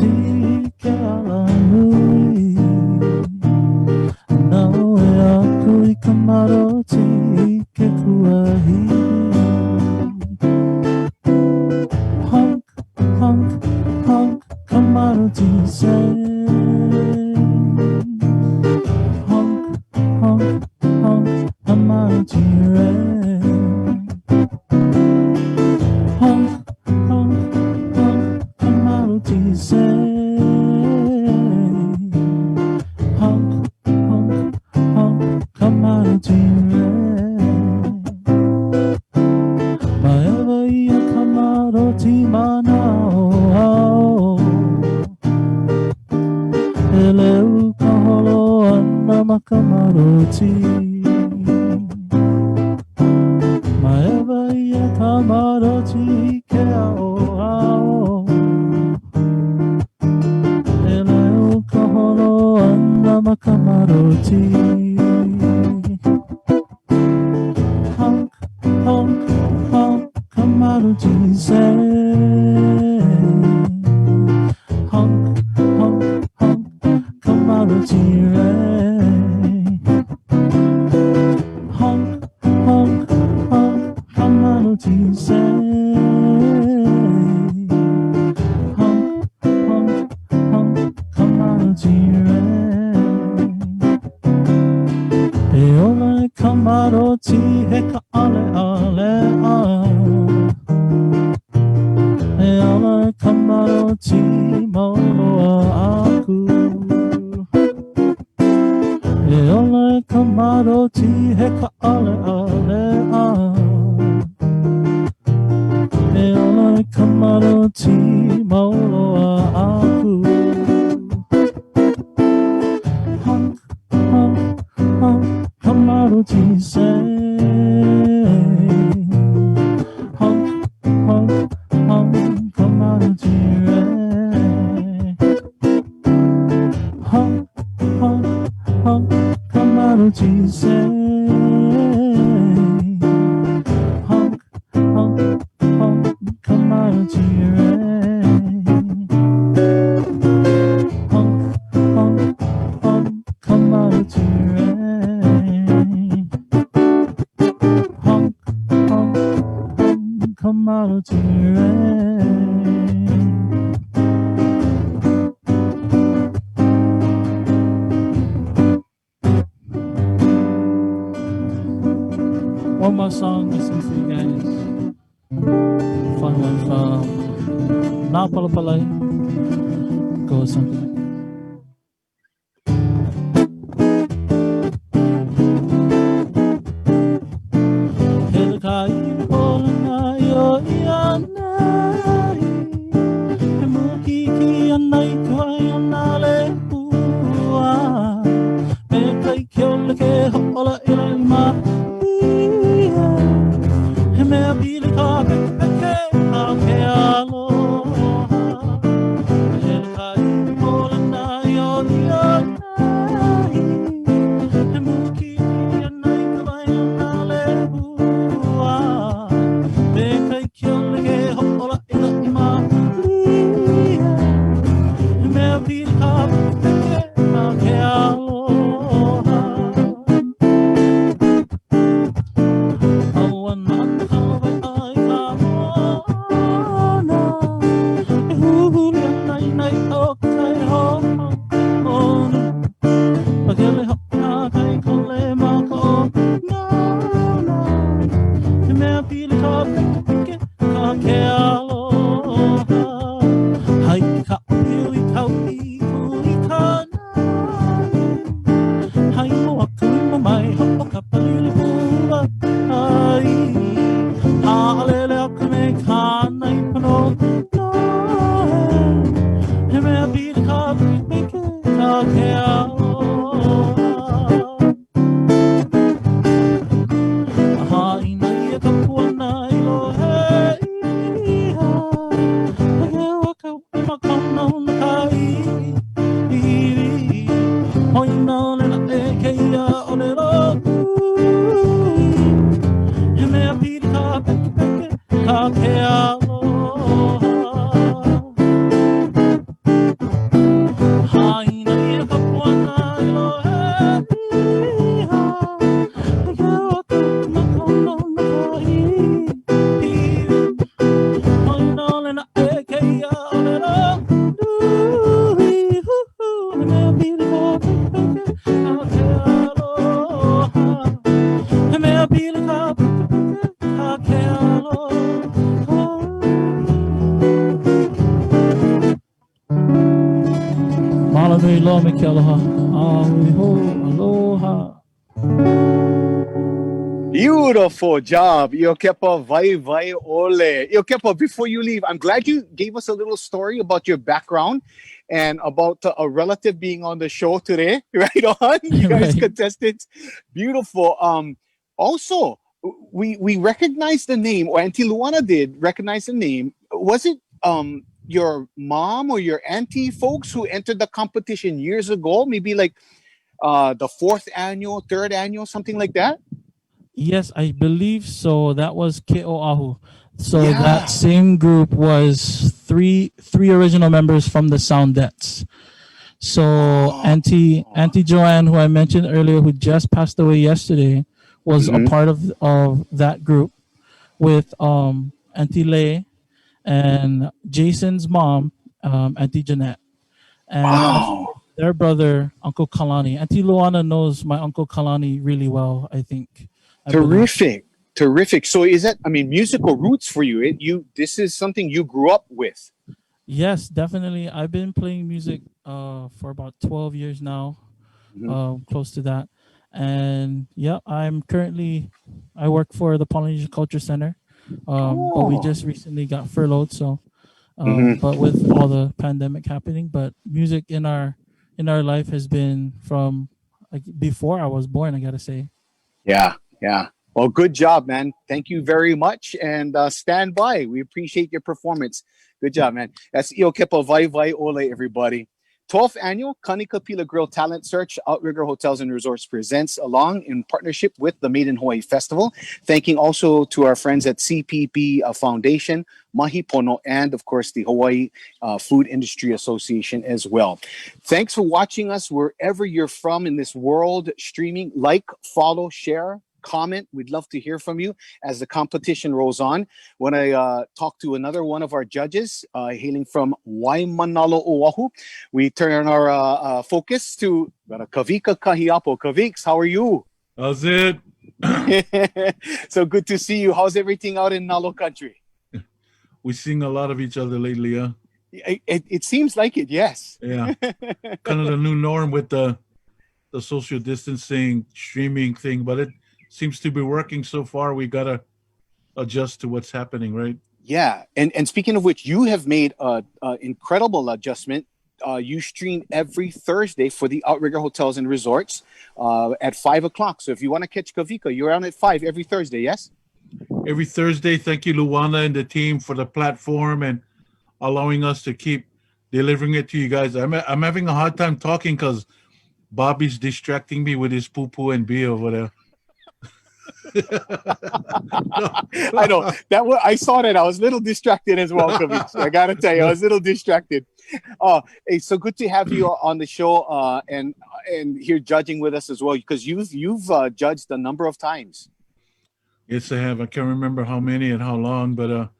Keala Nui. Naue aku Kamado T. Kekuahi. Honk, honk, honk, Kamado T. Say. Honk, honk, honk, Kamado T. Ray. Honk, honk, honk, Kamado T. Say. Eleu kaholo ana makamaroti Maeva ia kamaroti ke ao ao Eleu kaholo ana makamaroti Honk, honk, honk, kamaroti say Honk, honk, honk, kamaroti ray Honk, honk, honk, kamaroti say Honk, honk, honk, kamaroti ray Eola kamaroti he ka ale ale a Eola kamaroti mauloa aku Eola kamaroti he ka ale ale a Eola kamaroti mauloa aku Honk, honk, honk, kamaroti say Honk, honk, honk, kamaroti ray Honk, honk, honk, kamaroti say Honk, honk, honk, kamaroti ray Honk, honk, honk, kamaroti ray Honk, honk, honk, kamaroti ray One more song to sing for you guys. Fun one from Napalapalai. Goes something like Helikai Olanayo Yanai Mukiki Anai Kayanale Ua Mekai Kyolake Hola Ilma Me abili ka peke ke aloha El kai ola na yo yo nai He muki anai ka vai na le bua Me kai kiole ke hola ila ima Me abili ka peke ke aloha Awan man kalaway ay kamona Ihuli ang nainay o kay ho'on Pagili hok na kay kolema ko Nana Himea pili ka peke ka ke aloha Hai ka upiu ikaw ikuli ka namin Hai mo ako'y mamay hok ka palilibuan Ai Haalele aku me kanai pano Noe He mea pili ka peke ka ke aloha Aha inai e ka puana ilo hei iha Hage waka i makana na kai Iri Hoina ole na e keia ole roku He mea pili ka peke ka ke aloha Haina i ka puana ilo hei iha Hage waka i makana na kai Iri Hoina ole na e keia ole roku He mea pili ka peke ka ke aloha He mea pili ka peke ka ke aloha Malanui loa me ke aloha Ahui ho aloha Beautiful job. Iokepa vai vai ole. Iokepa, before you leave, I'm glad you gave us a little story about your background and about a relative being on the show today. Right on, you guys, Right. contestants, beautiful. Also, we recognized the name, or Auntie Luana did recognize the name. Was it your mom or your auntie folks who entered the competition years ago? Maybe like the fourth annual, third annual, something like that. Yes, I believe so. That was Ke'oahu. So Yeah. that same group was three original members from the Soundettes. So Auntie Joanne, who I mentioned earlier, who just passed away yesterday, was a part of that group with Auntie Lei and Jason's mom, Auntie Jeanette, and also their brother, Uncle Kalani. Auntie Luana knows my Uncle Kalani really well, I think. I believe. Terrific. So is that, I mean, musical roots for you? This is something you grew up with. Yes, definitely. I've been playing music for about 12 years now, close to that. And yeah, I work for the Polynesian Culture Center, but we just recently got furloughed. So, but with all the pandemic happening, but music in our life has been from like before I was born, I gotta say. Yeah. Well, good job, man. Thank you very much. And stand by. We appreciate your performance. Good job, man. That's Io Kepa Vai Vai Ole, everybody. 12th annual Kani Ka Pila Grille Talent Search, Outrigger Hotels and Resorts presents, along in partnership with the Made in Hawaii Festival. Thanking also to our friends at CPP Foundation, Mahi Pono, and of course the Hawaii Food Industry Association as well. Thanks for watching us wherever you're from in this world streaming. Like, follow, share, comment. We'd love to hear from you as the competition rolls on. When I talk to another one of our judges hailing from Waimanalo, Oahu, we turn our focus to Kavika Kahiapo. Kaviks, how are you? How's it? So good to see you. How's everything out in Nalo country? We sing a lot of each other lately, huh? It seems like it, yes. Yeah. Kind of the new norm with the social distancing streaming thing, but it seems to be working so far. We got to adjust to what's happening, right? Yeah. And speaking of which, you have made an incredible adjustment. You stream every Thursday for the Outrigger Hotels and Resorts at 5 o'clock. So if you want to catch Kavika, you're on at 5 every Thursday, yes? Every Thursday. Thank you, Luana and the team, for the platform and allowing us to keep delivering it to you guys. I'm having a hard time talking because Bobby's distracting me with his poo-poo and beer over there. I know that. I saw that. I was a little distracted as well, Kavik. I gotta tell you, I was a little distracted. Hey, so good to have you on the show and here judging with us as well, because you've judged a number of times. Yes, I have. I can't remember how many and how long, but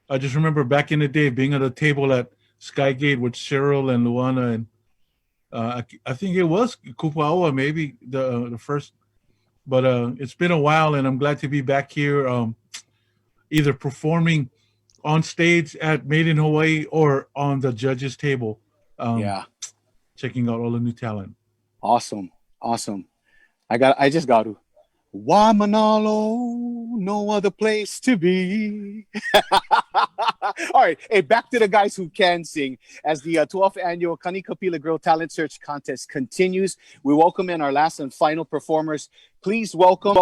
I just remember back in the day being at a table at Skygate with Cheryl and Luana, and I think it was Kupaoa, maybe the first. But it's been a while, and I'm glad to be back here, either performing on stage at Made in Hawaii or on the judges' table. Checking out all the new talent. Awesome. I just got to. Wamanalo, no other place to be. All right. Hey, back to the guys who can sing. As the 12th annual Kani Ka Pila Grille Talent Search Contest continues, we welcome in our last and final performers. Please welcome.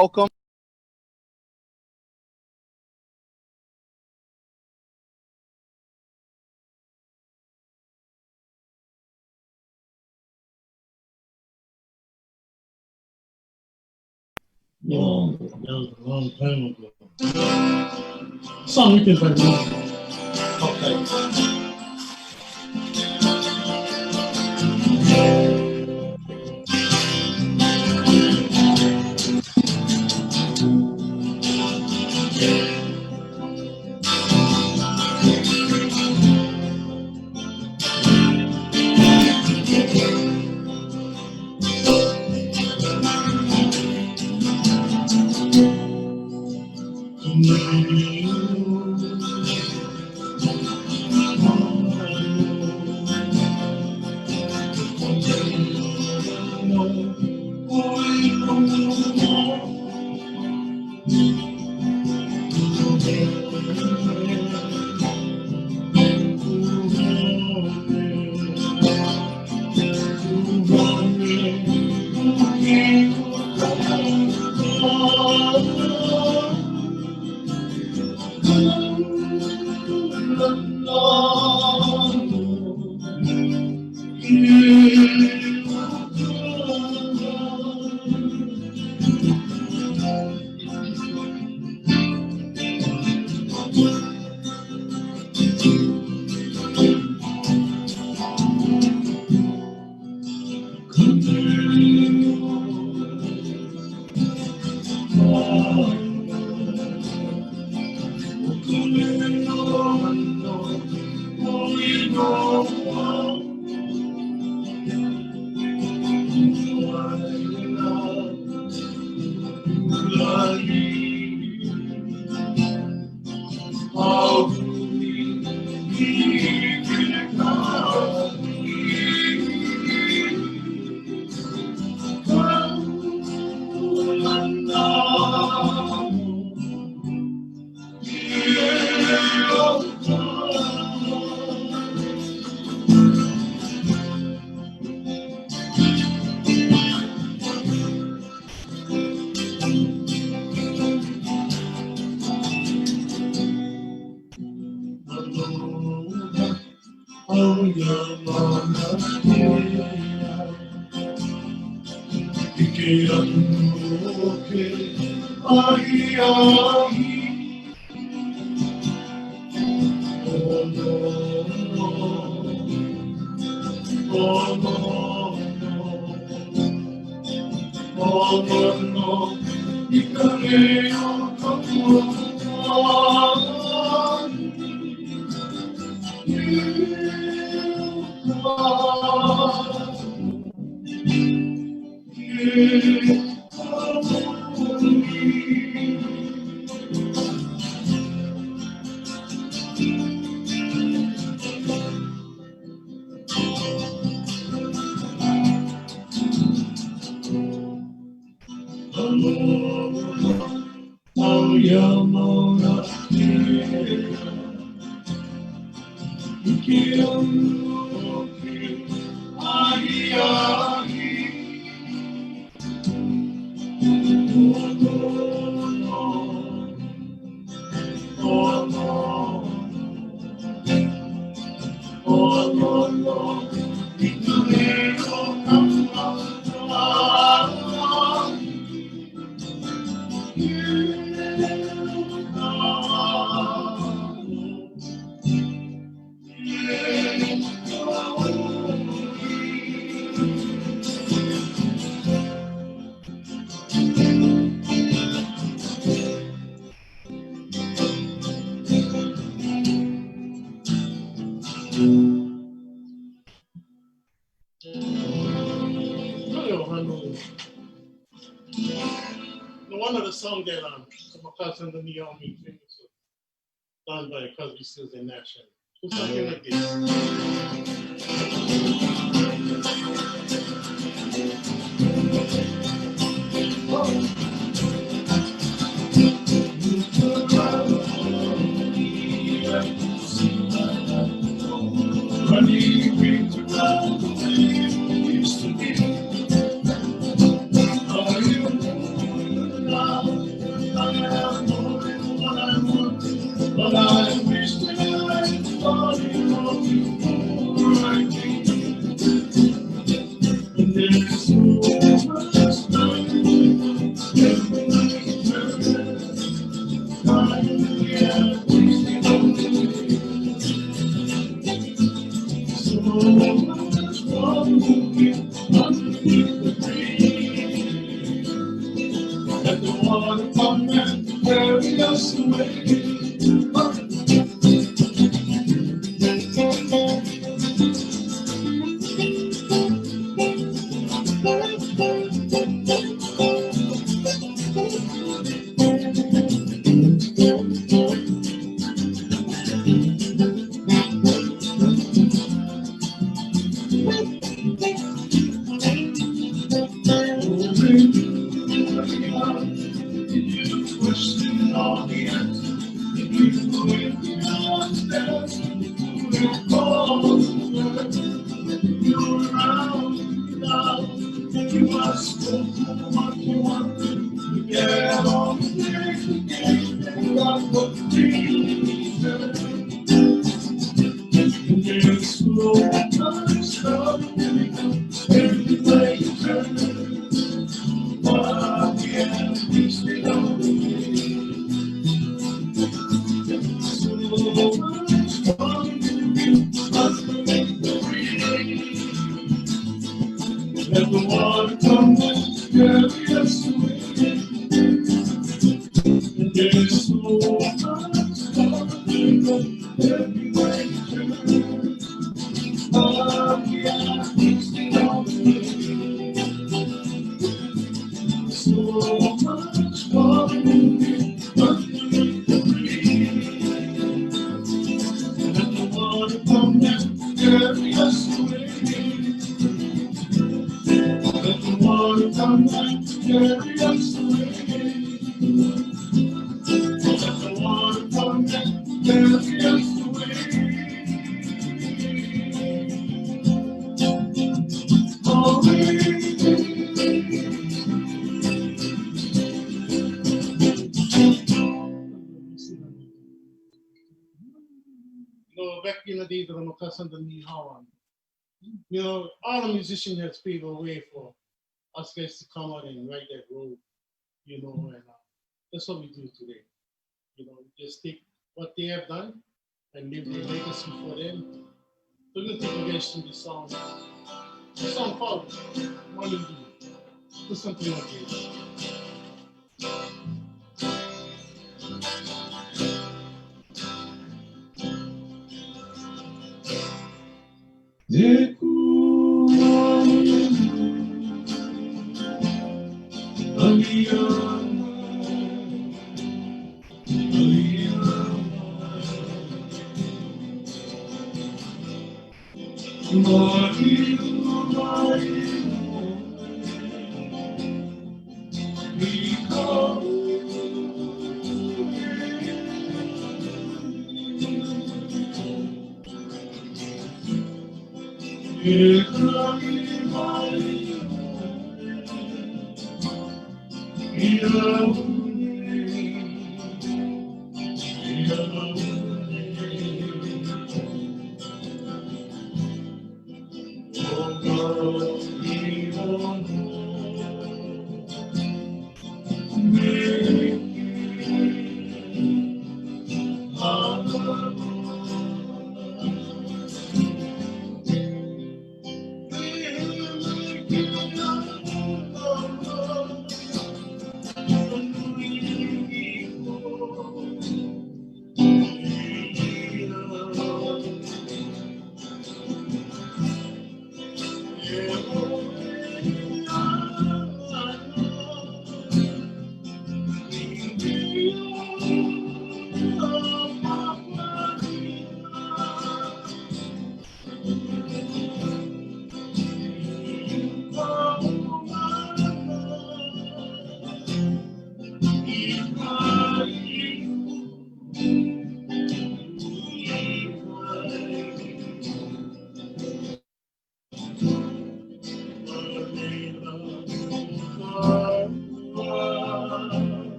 That was a long time ago. Song you can play more. Okay. One of the songs that Kamakasa and the Naomi famous done by Cosby, Stills and Nash. It's something like this. Running to love the way it used to be. Are you now? I have more than what I want, but I wish that I thought you loved you more. I think, and there's so much time. Every night turn, I am wasting away. So much wrong underneath the tree. Let the water come and carry us away. Question all the answers. You're around now. You must go what you want. You get on the things again. Got what you need. There's so much trouble everywhere you turn. But I can't reach it all. Let the water come and carry us away. There's so much trouble everywhere you turn. Oh, yeah, it's the only way. water come and carry us away. Let the water come and carry us away. Back in the days of the Makasan and Hawaiian, all the musicians have paved a way for us guys to come out and ride that road, and that's what we do today. We just take what they have done and leave their legacy for them. So we're going to take you guys through this song. The song called HONOLULU. Listen to it, please.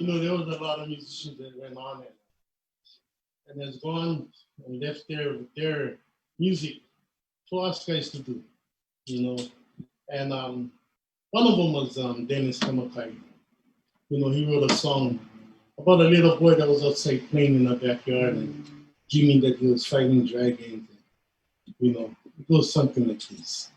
There was a lot of musicians that went on and has gone and left their music for us guys to do, And one of them was Dennis Kamakai. He wrote a song about a little boy that was outside playing in the backyard and dreaming that he was fighting dragons. It goes something like this.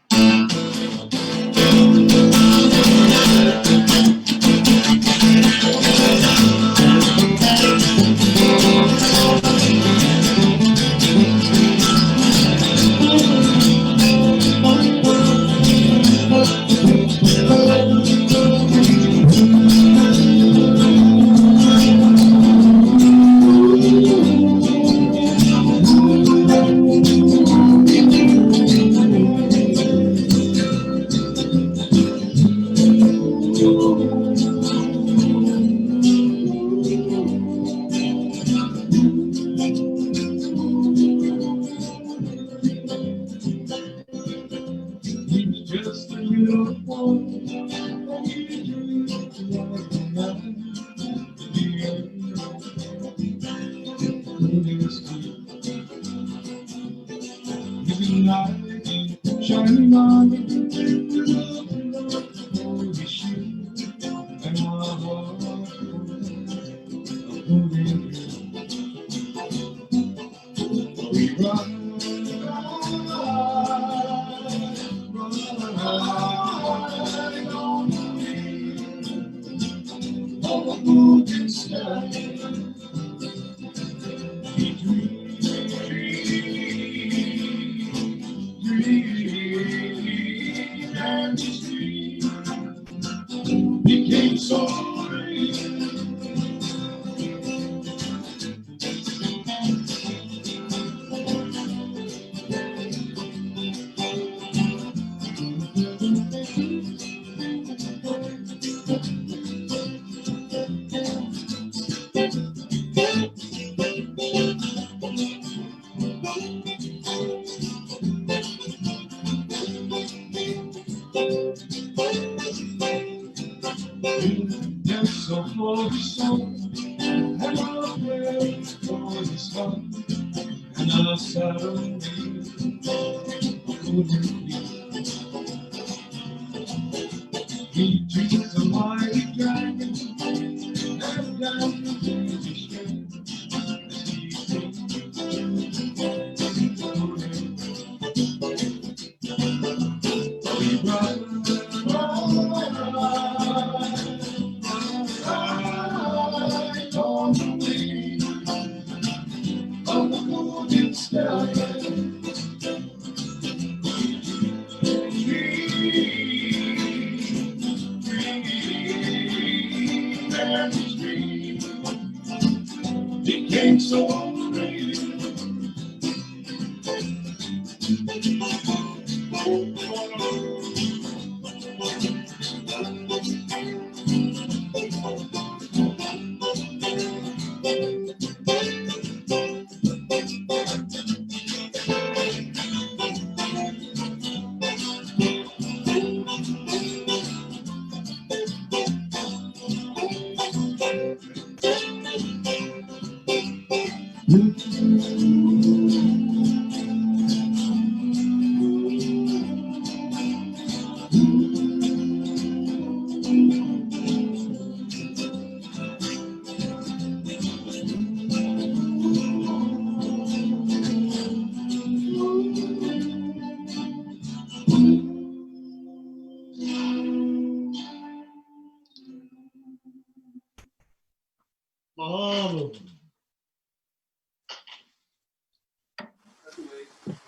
Mahalo.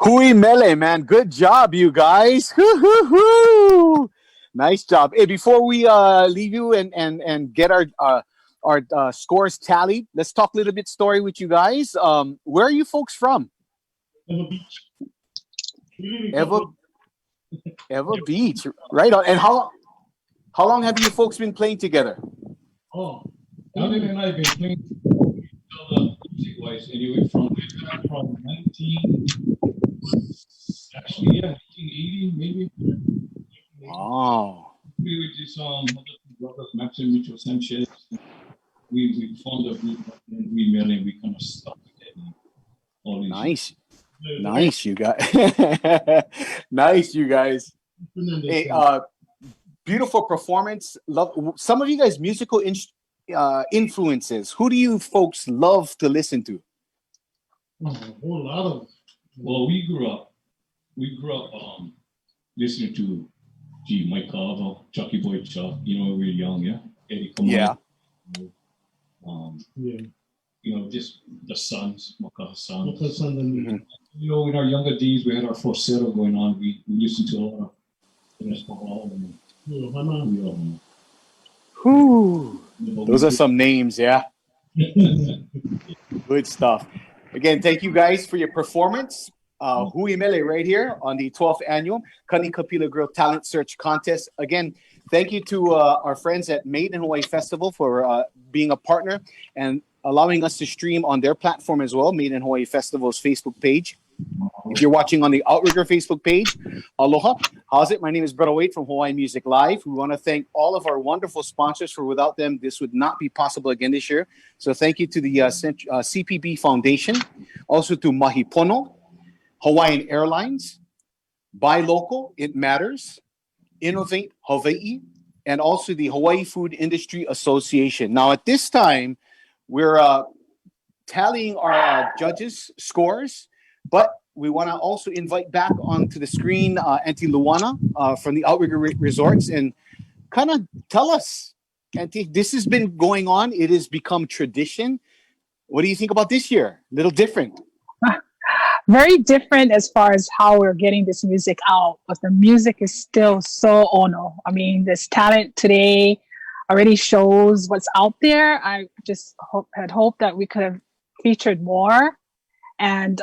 Hui Mele, man. Good job, you guys. Hoo. Nice job. Hey, before we leave you and get our scores tallied, let's talk a little bit story with you guys. Where are you folks from? Eva Beach. Eva Beach, right on. And how long have you folks been playing together? Oh, Alan and I have been playing music-wise anyway from 1980 maybe. Oh. We were just brother Maxim Mitchell Sanchez. We formed a group and we MELE and we kind of stuck together. All these Nice, you guys. Nice, you guys. Hey, beautiful performance. Love some of you guys' musical influences. Who do you folks love to listen to? A whole lot of them. Well, we grew up listening to Mike Carver, Chucky Boy Chuck, you know, when we were young, yeah. Eddie Kamai, yeah. You know, just the Sons, Makaha Sons. Mm-hmm. You know, in our younger days, we had our falsetto going on. We listened to a lot of Whew. Those are some names, yeah. Good stuff. Again, thank you guys for your performance. Hui Mele right here on the 12th annual Kani Ka Pila Grille Talent Search Contest. Again, thank you to our friends at Made in Hawaii Festival for being a partner and allowing us to stream on their platform as well, Made in Hawaii Festival's Facebook page. If you're watching on the Outrigger Facebook page, aloha. How's it? My name is Brother Wade from Hawaii Music Live. We want to thank all of our wonderful sponsors. For without them, this would not be possible again this year. So thank you to the CPB Foundation, also to Mahi Pono, Hawaiian Airlines, Buy Local, It Matters, Innovate Hawaii, and also the Hawaii Food Industry Association. Now, at this time, we're tallying our judges' scores, but we want to also invite back onto the screen Auntie LUANA from the Outrigger Resorts and kind of tell us, Auntie, this has been going on. It has become tradition. What do you think about this year? A little different. Very different as far as how we're getting this music out, but the music is still so ono. I mean, this talent today already shows what's out there. I just had hoped that we could have featured more. And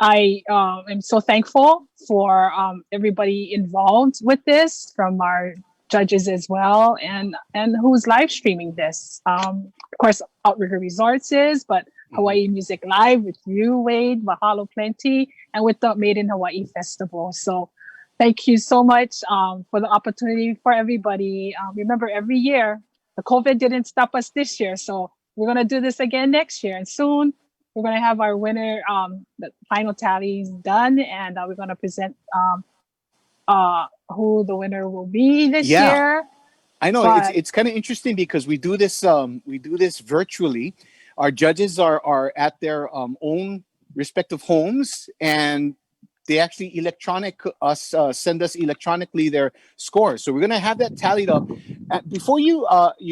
I am so thankful for everybody involved with this, from our judges as well, and who's live streaming this. Of course, Outrigger Resorts is, but Hawaii Music Live with you, Wade, mahalo plenty, and with the Made in Hawaii Festival. So thank you so much for the opportunity for everybody. Remember, every year, the COVID didn't stop us this year, so we're going to do this again next year. And soon, we're going to have our winner, the final tallies done, and we're going to present who the winner will be this year. I know it's kind of interesting because we do this virtually. Our judges are at their own respective homes, and they actually send us electronically their scores. So we're gonna have that tallied up. Before you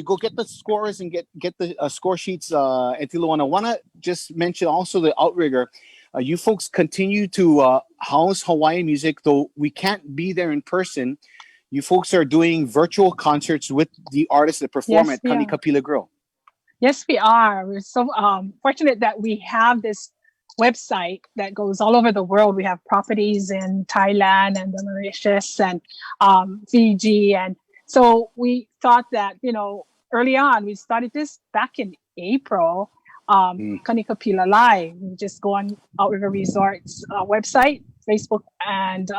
go get the scores and get the score sheets, Auntie LUANA, I wanna just mention also the Outrigger. You folks continue to house Hawaiian music, though we can't be there in person. You folks are doing virtual concerts with the artists that perform at Kani Ka Pila Grille. Yes, we are. We're so fortunate that we have this website that goes all over the world. We have properties in Thailand and the Mauritius and Fiji. And so we thought that, early on, we started this back in April, Kani Ka Pila Live. You just go on Outrigger Resorts website, Facebook, and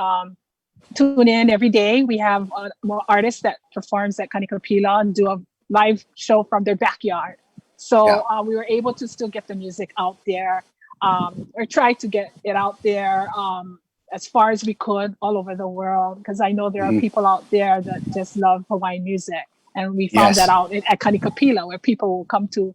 tune in every day. We have more artists that performs at Kani Ka Pila and do a live show from their backyard. So we were able to still get the music out there, or try to get it out there as far as we could all over the world, because I know there are people out there that just love Hawaiian music. And we found that out at Kani Ka Pila, where people will come to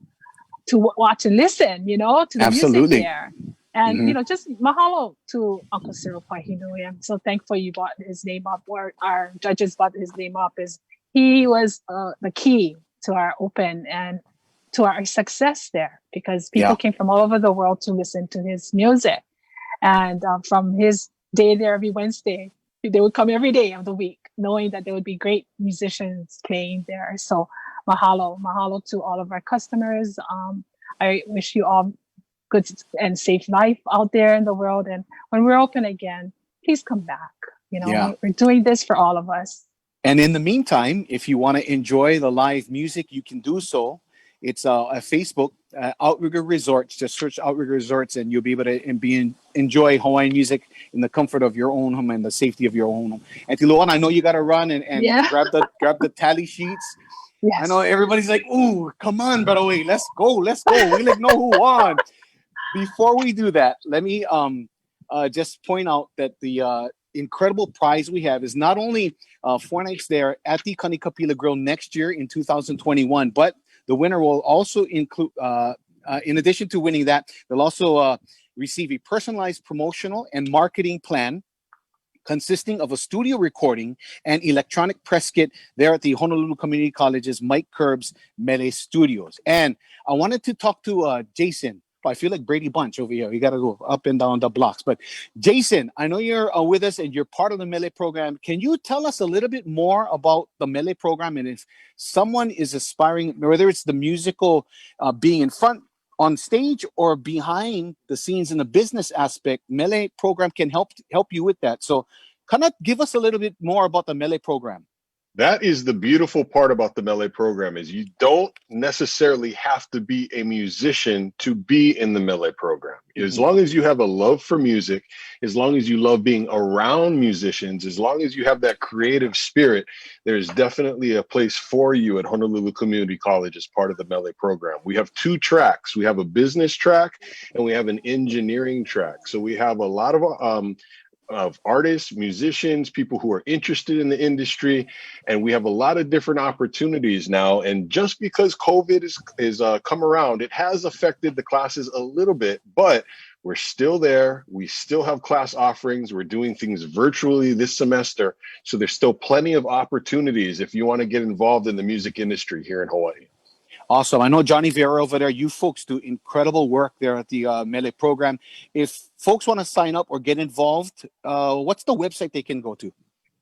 watch and listen, to the music there. And, just mahalo to Uncle Cyril Pahinui. I'm so thankful you brought his name up, or our judges brought his name up, is he was the key to our open and to our success there, because people came from all over the world to listen to his music. And from his day there every Wednesday, they would come every day of the week, knowing that there would be great musicians playing there. So mahalo to all of our customers. I wish you all good and safe life out there in the world. And when we're open again, please come back. We're doing this for all of us. And in the meantime, if you want to enjoy the live music, you can do so. It's a Facebook, Outrigger Resorts. Just search Outrigger Resorts, and you'll be able to enjoy Hawaiian music in the comfort of your own home and the safety of your own home. Auntie LUANA, I know you got to run and grab the tally sheets. Yes. I know everybody's like, "Ooh, come on, brother, wait, let's go. We know who won." Before we do that, let me just point out that the incredible prize we have is not only 4 nights there at the Kani Ka Pila Grille next year in 2021, but the winner will also include, in addition to winning that, they'll also receive a personalized promotional and marketing plan consisting of a studio recording and electronic press kit there at the Honolulu Community College's Mike Curb's MELE Studios. And I wanted to talk to Jason. I feel like Brady Bunch over here. You got to go up and down the blocks. But Jason, I know you're with us and you're part of the MELE program. Can you tell us a little bit more about the MELE program? And if someone is aspiring, whether it's the musical being in front on stage or behind the scenes in the business aspect, MELE program can help you with that. So kind of give us a little bit more about the MELE program. That is the beautiful part about the MELE program, is you don't necessarily have to be a musician to be in the MELE program. As long as you have a love for music, as long as you love being around musicians, as long as you have that creative spirit, there's definitely a place for you at Honolulu Community College as part of the MELE program. We have 2 tracks. We have a business track and we have an engineering track. So we have a lot of of artists, musicians, people who are interested in the industry, and we have a lot of different opportunities now. And just because COVID is come around, it has affected the classes a little bit, but we're still there. We still have class offerings. We're doing things virtually this semester. So there's still plenty of opportunities if you want to get involved in the music industry here in Hawaii. Awesome. I know Johnny Vieira over there, you folks do incredible work there at the MELE program. If folks want to sign up or get involved, what's the website they can go to?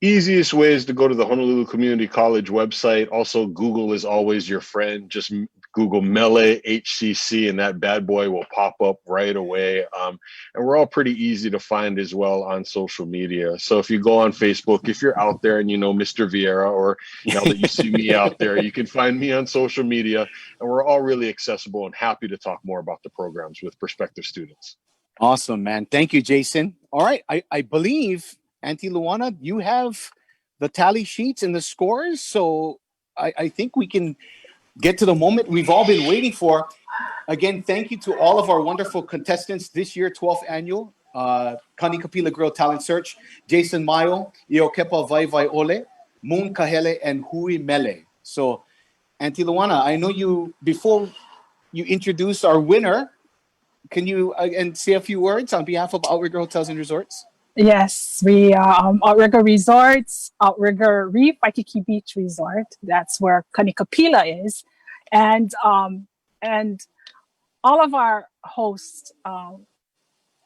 Easiest way is to go to the Honolulu Community College website. Also, Google is always your friend. Just Google MELE HCC and that bad boy will pop up right away. And we're all pretty easy to find as well on social media. So if you go on Facebook, if you're out there and you know Mr. Vieira, or now that you see me out there, you can find me on social media. And we're all really accessible and happy to talk more about the programs with prospective students. Awesome, man. Thank you, Jason. All right. I believe, Auntie LUANA, you have the tally sheets and the scores. So I think we can get to the moment we've all been waiting for. Again, thank you to all of our wonderful contestants this year, 12th annual Kani Ka Pila Grille Talent Search: Jason Mayo, Iokepa Vai Ole, Moon KAHELE, and Hui MELE. So, Auntie LUANA, I know you, before you introduce our winner, can you and say a few words on behalf of Outrigger Hotels and Resorts? Yes, we Outrigger Resorts, Outrigger Reef, Waikiki Beach Resort. That's where Kani Ka Pila is, and all of our hosts,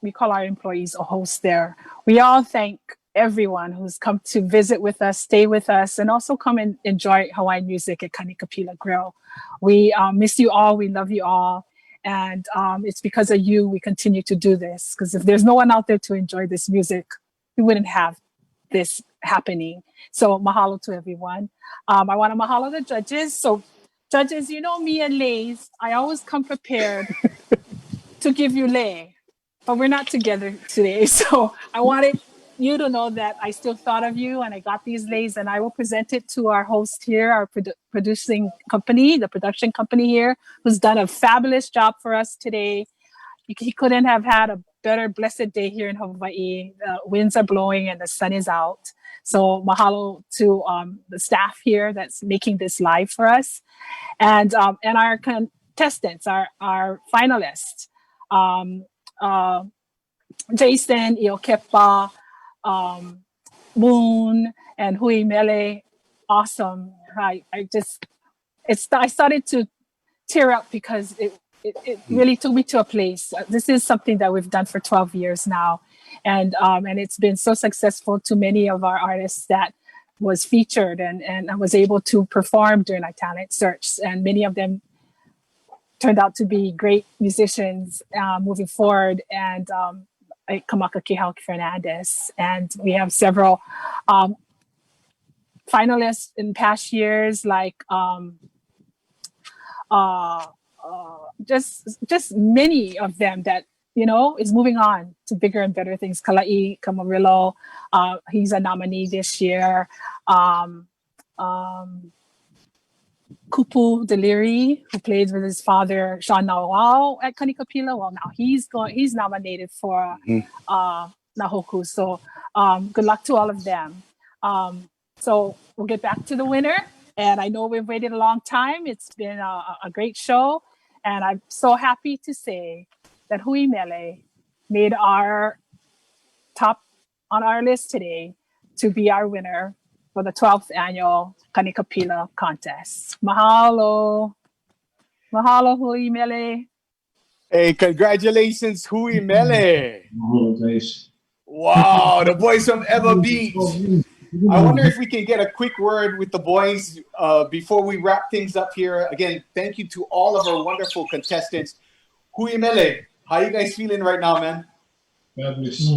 we call our employees a host there. We all thank everyone who's come to visit with us, stay with us, and also come and enjoy Hawaiian music at Kani Ka Pila Grille. We miss you all. We love you all. And it's because of you we continue to do this. Because if there's no one out there to enjoy this music, we wouldn't have this happening. So mahalo to everyone. I want to mahalo the judges. So judges, you know me and Lays, I always come prepared to give you lei. But we're not together today. So I wanted you to know that I still thought of you and I got these leis, and I will present it to our host here, our producing company, the production company here, who's done a fabulous job for us today. He couldn't have had a better blessed day here in Hawaii. The winds are blowing and the sun is out. So mahalo to the staff here that's making this live for us. And our contestants, our finalists, Jason, Iokepa, Moon, and Hui MELE. Awesome. I started to tear up because it really took me to a place. This is something that we've done for 12 years now. And it's been so successful to many of our artists that was featured and I was able to perform during our talent search. And many of them turned out to be great musicians moving forward. And Kamaka Kehau Fernandez. And we have several finalists in past years, like just many of them that, you know, is moving on to bigger and better things. Kalai Kamarillo, he's a nominee this year. Kupu Deliri, who played with his father Sean Nawao at Kani Ka Pila. Well, now he's nominated for Nahoku. So good luck to all of them. So we'll get back to the winner. And I know we've waited a long time. It's been a great show. And I'm so happy to say that Hui MELE made our top on our list today to be our winner for the 12th annual Kani Ka Pila contest. Mahalo. Mahalo, Hui MELE. Hey, congratulations, Hui MELE. Mahalo, guys. Wow, the boys from Eva Beach. I wonder if we can get a quick word with the boys before we wrap things up here. Again, thank you to all of our wonderful contestants. Hui MELE, how you guys feeling right now, man? Fabulous.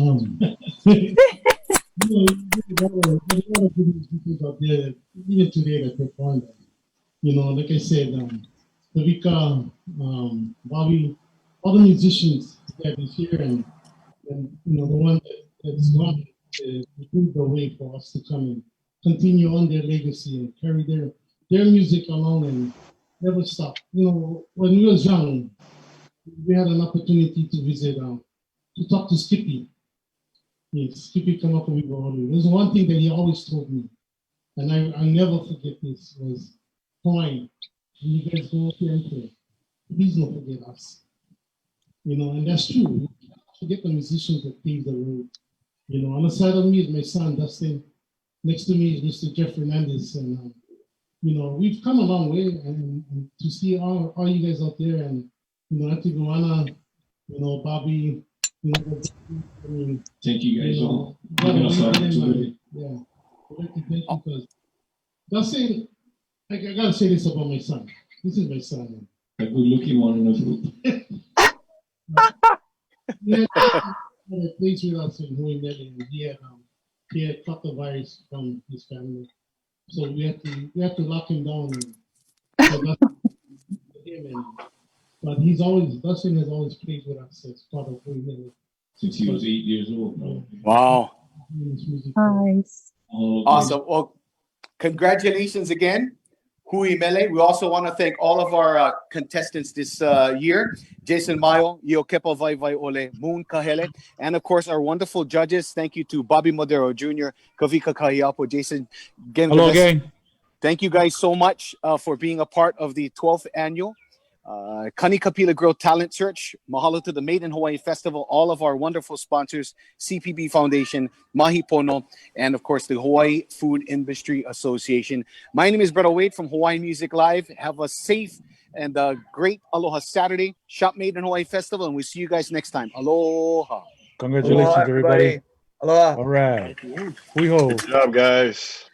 There's a lot of good musicians out there, even today, that perform. You know, like I said, Tarika, Bobby, all the musicians that is here, and you know, the one that's gone to pave the way for us to come and continue on their legacy and carry their music along and never stop. You know, when we was young, we had an opportunity to visit, to talk to Skippy. Yes, keep it come up with me. There's one thing that he always told me, and I never forget this, was Hawaiian. When you guys go up here and play, please don't forget us. You know, and that's true. You can't forget the musicians that paved the road. You know, on the side of me is my son, Dustin. Next to me is Mr. Jeff Fernandez. And, you know, we've come a long way. And to see all you guys out there and, you know, Auntie LUANA, you know, Bobby, you know, I mean, Thank you guys all. yeah, Giving us I'd opportunity. like to thank you because Dustin, I gotta say this about my son. This is my son. A good looking one in the group. He had a place with us in MELE, and he had caught the virus from his family, so we had to lock him down. So that's him, but Dustin has always played with us as part of MELE Since he was 8 years old. Bro. Wow. Nice. Awesome. Well, congratulations again, MELE. We also want to thank all of our contestants this year. Jason Mayo, Yo Kepa Vai Vai Ole, Moon KAHELE, and of course our wonderful judges. Thank you to Bobby Modero Jr., Kavika Kahiapo, Jason. Again, Hello again. thank you guys so much for being a part of the 12th annual Kani Ka Pila Grille Talent Search. Mahalo to the Made in Hawaii Festival, all of our wonderful sponsors, CPB Foundation, Mahi Pono, and of course the Hawaii Food Industry Association. My name is Brother Wade from Hawaii Music Live. Have a safe and great Aloha Saturday. Shop Made in Hawaii Festival, and we'll see you guys next time. Aloha. Congratulations, Aloha, everybody. Aloha. All right. We hold. Good job, guys.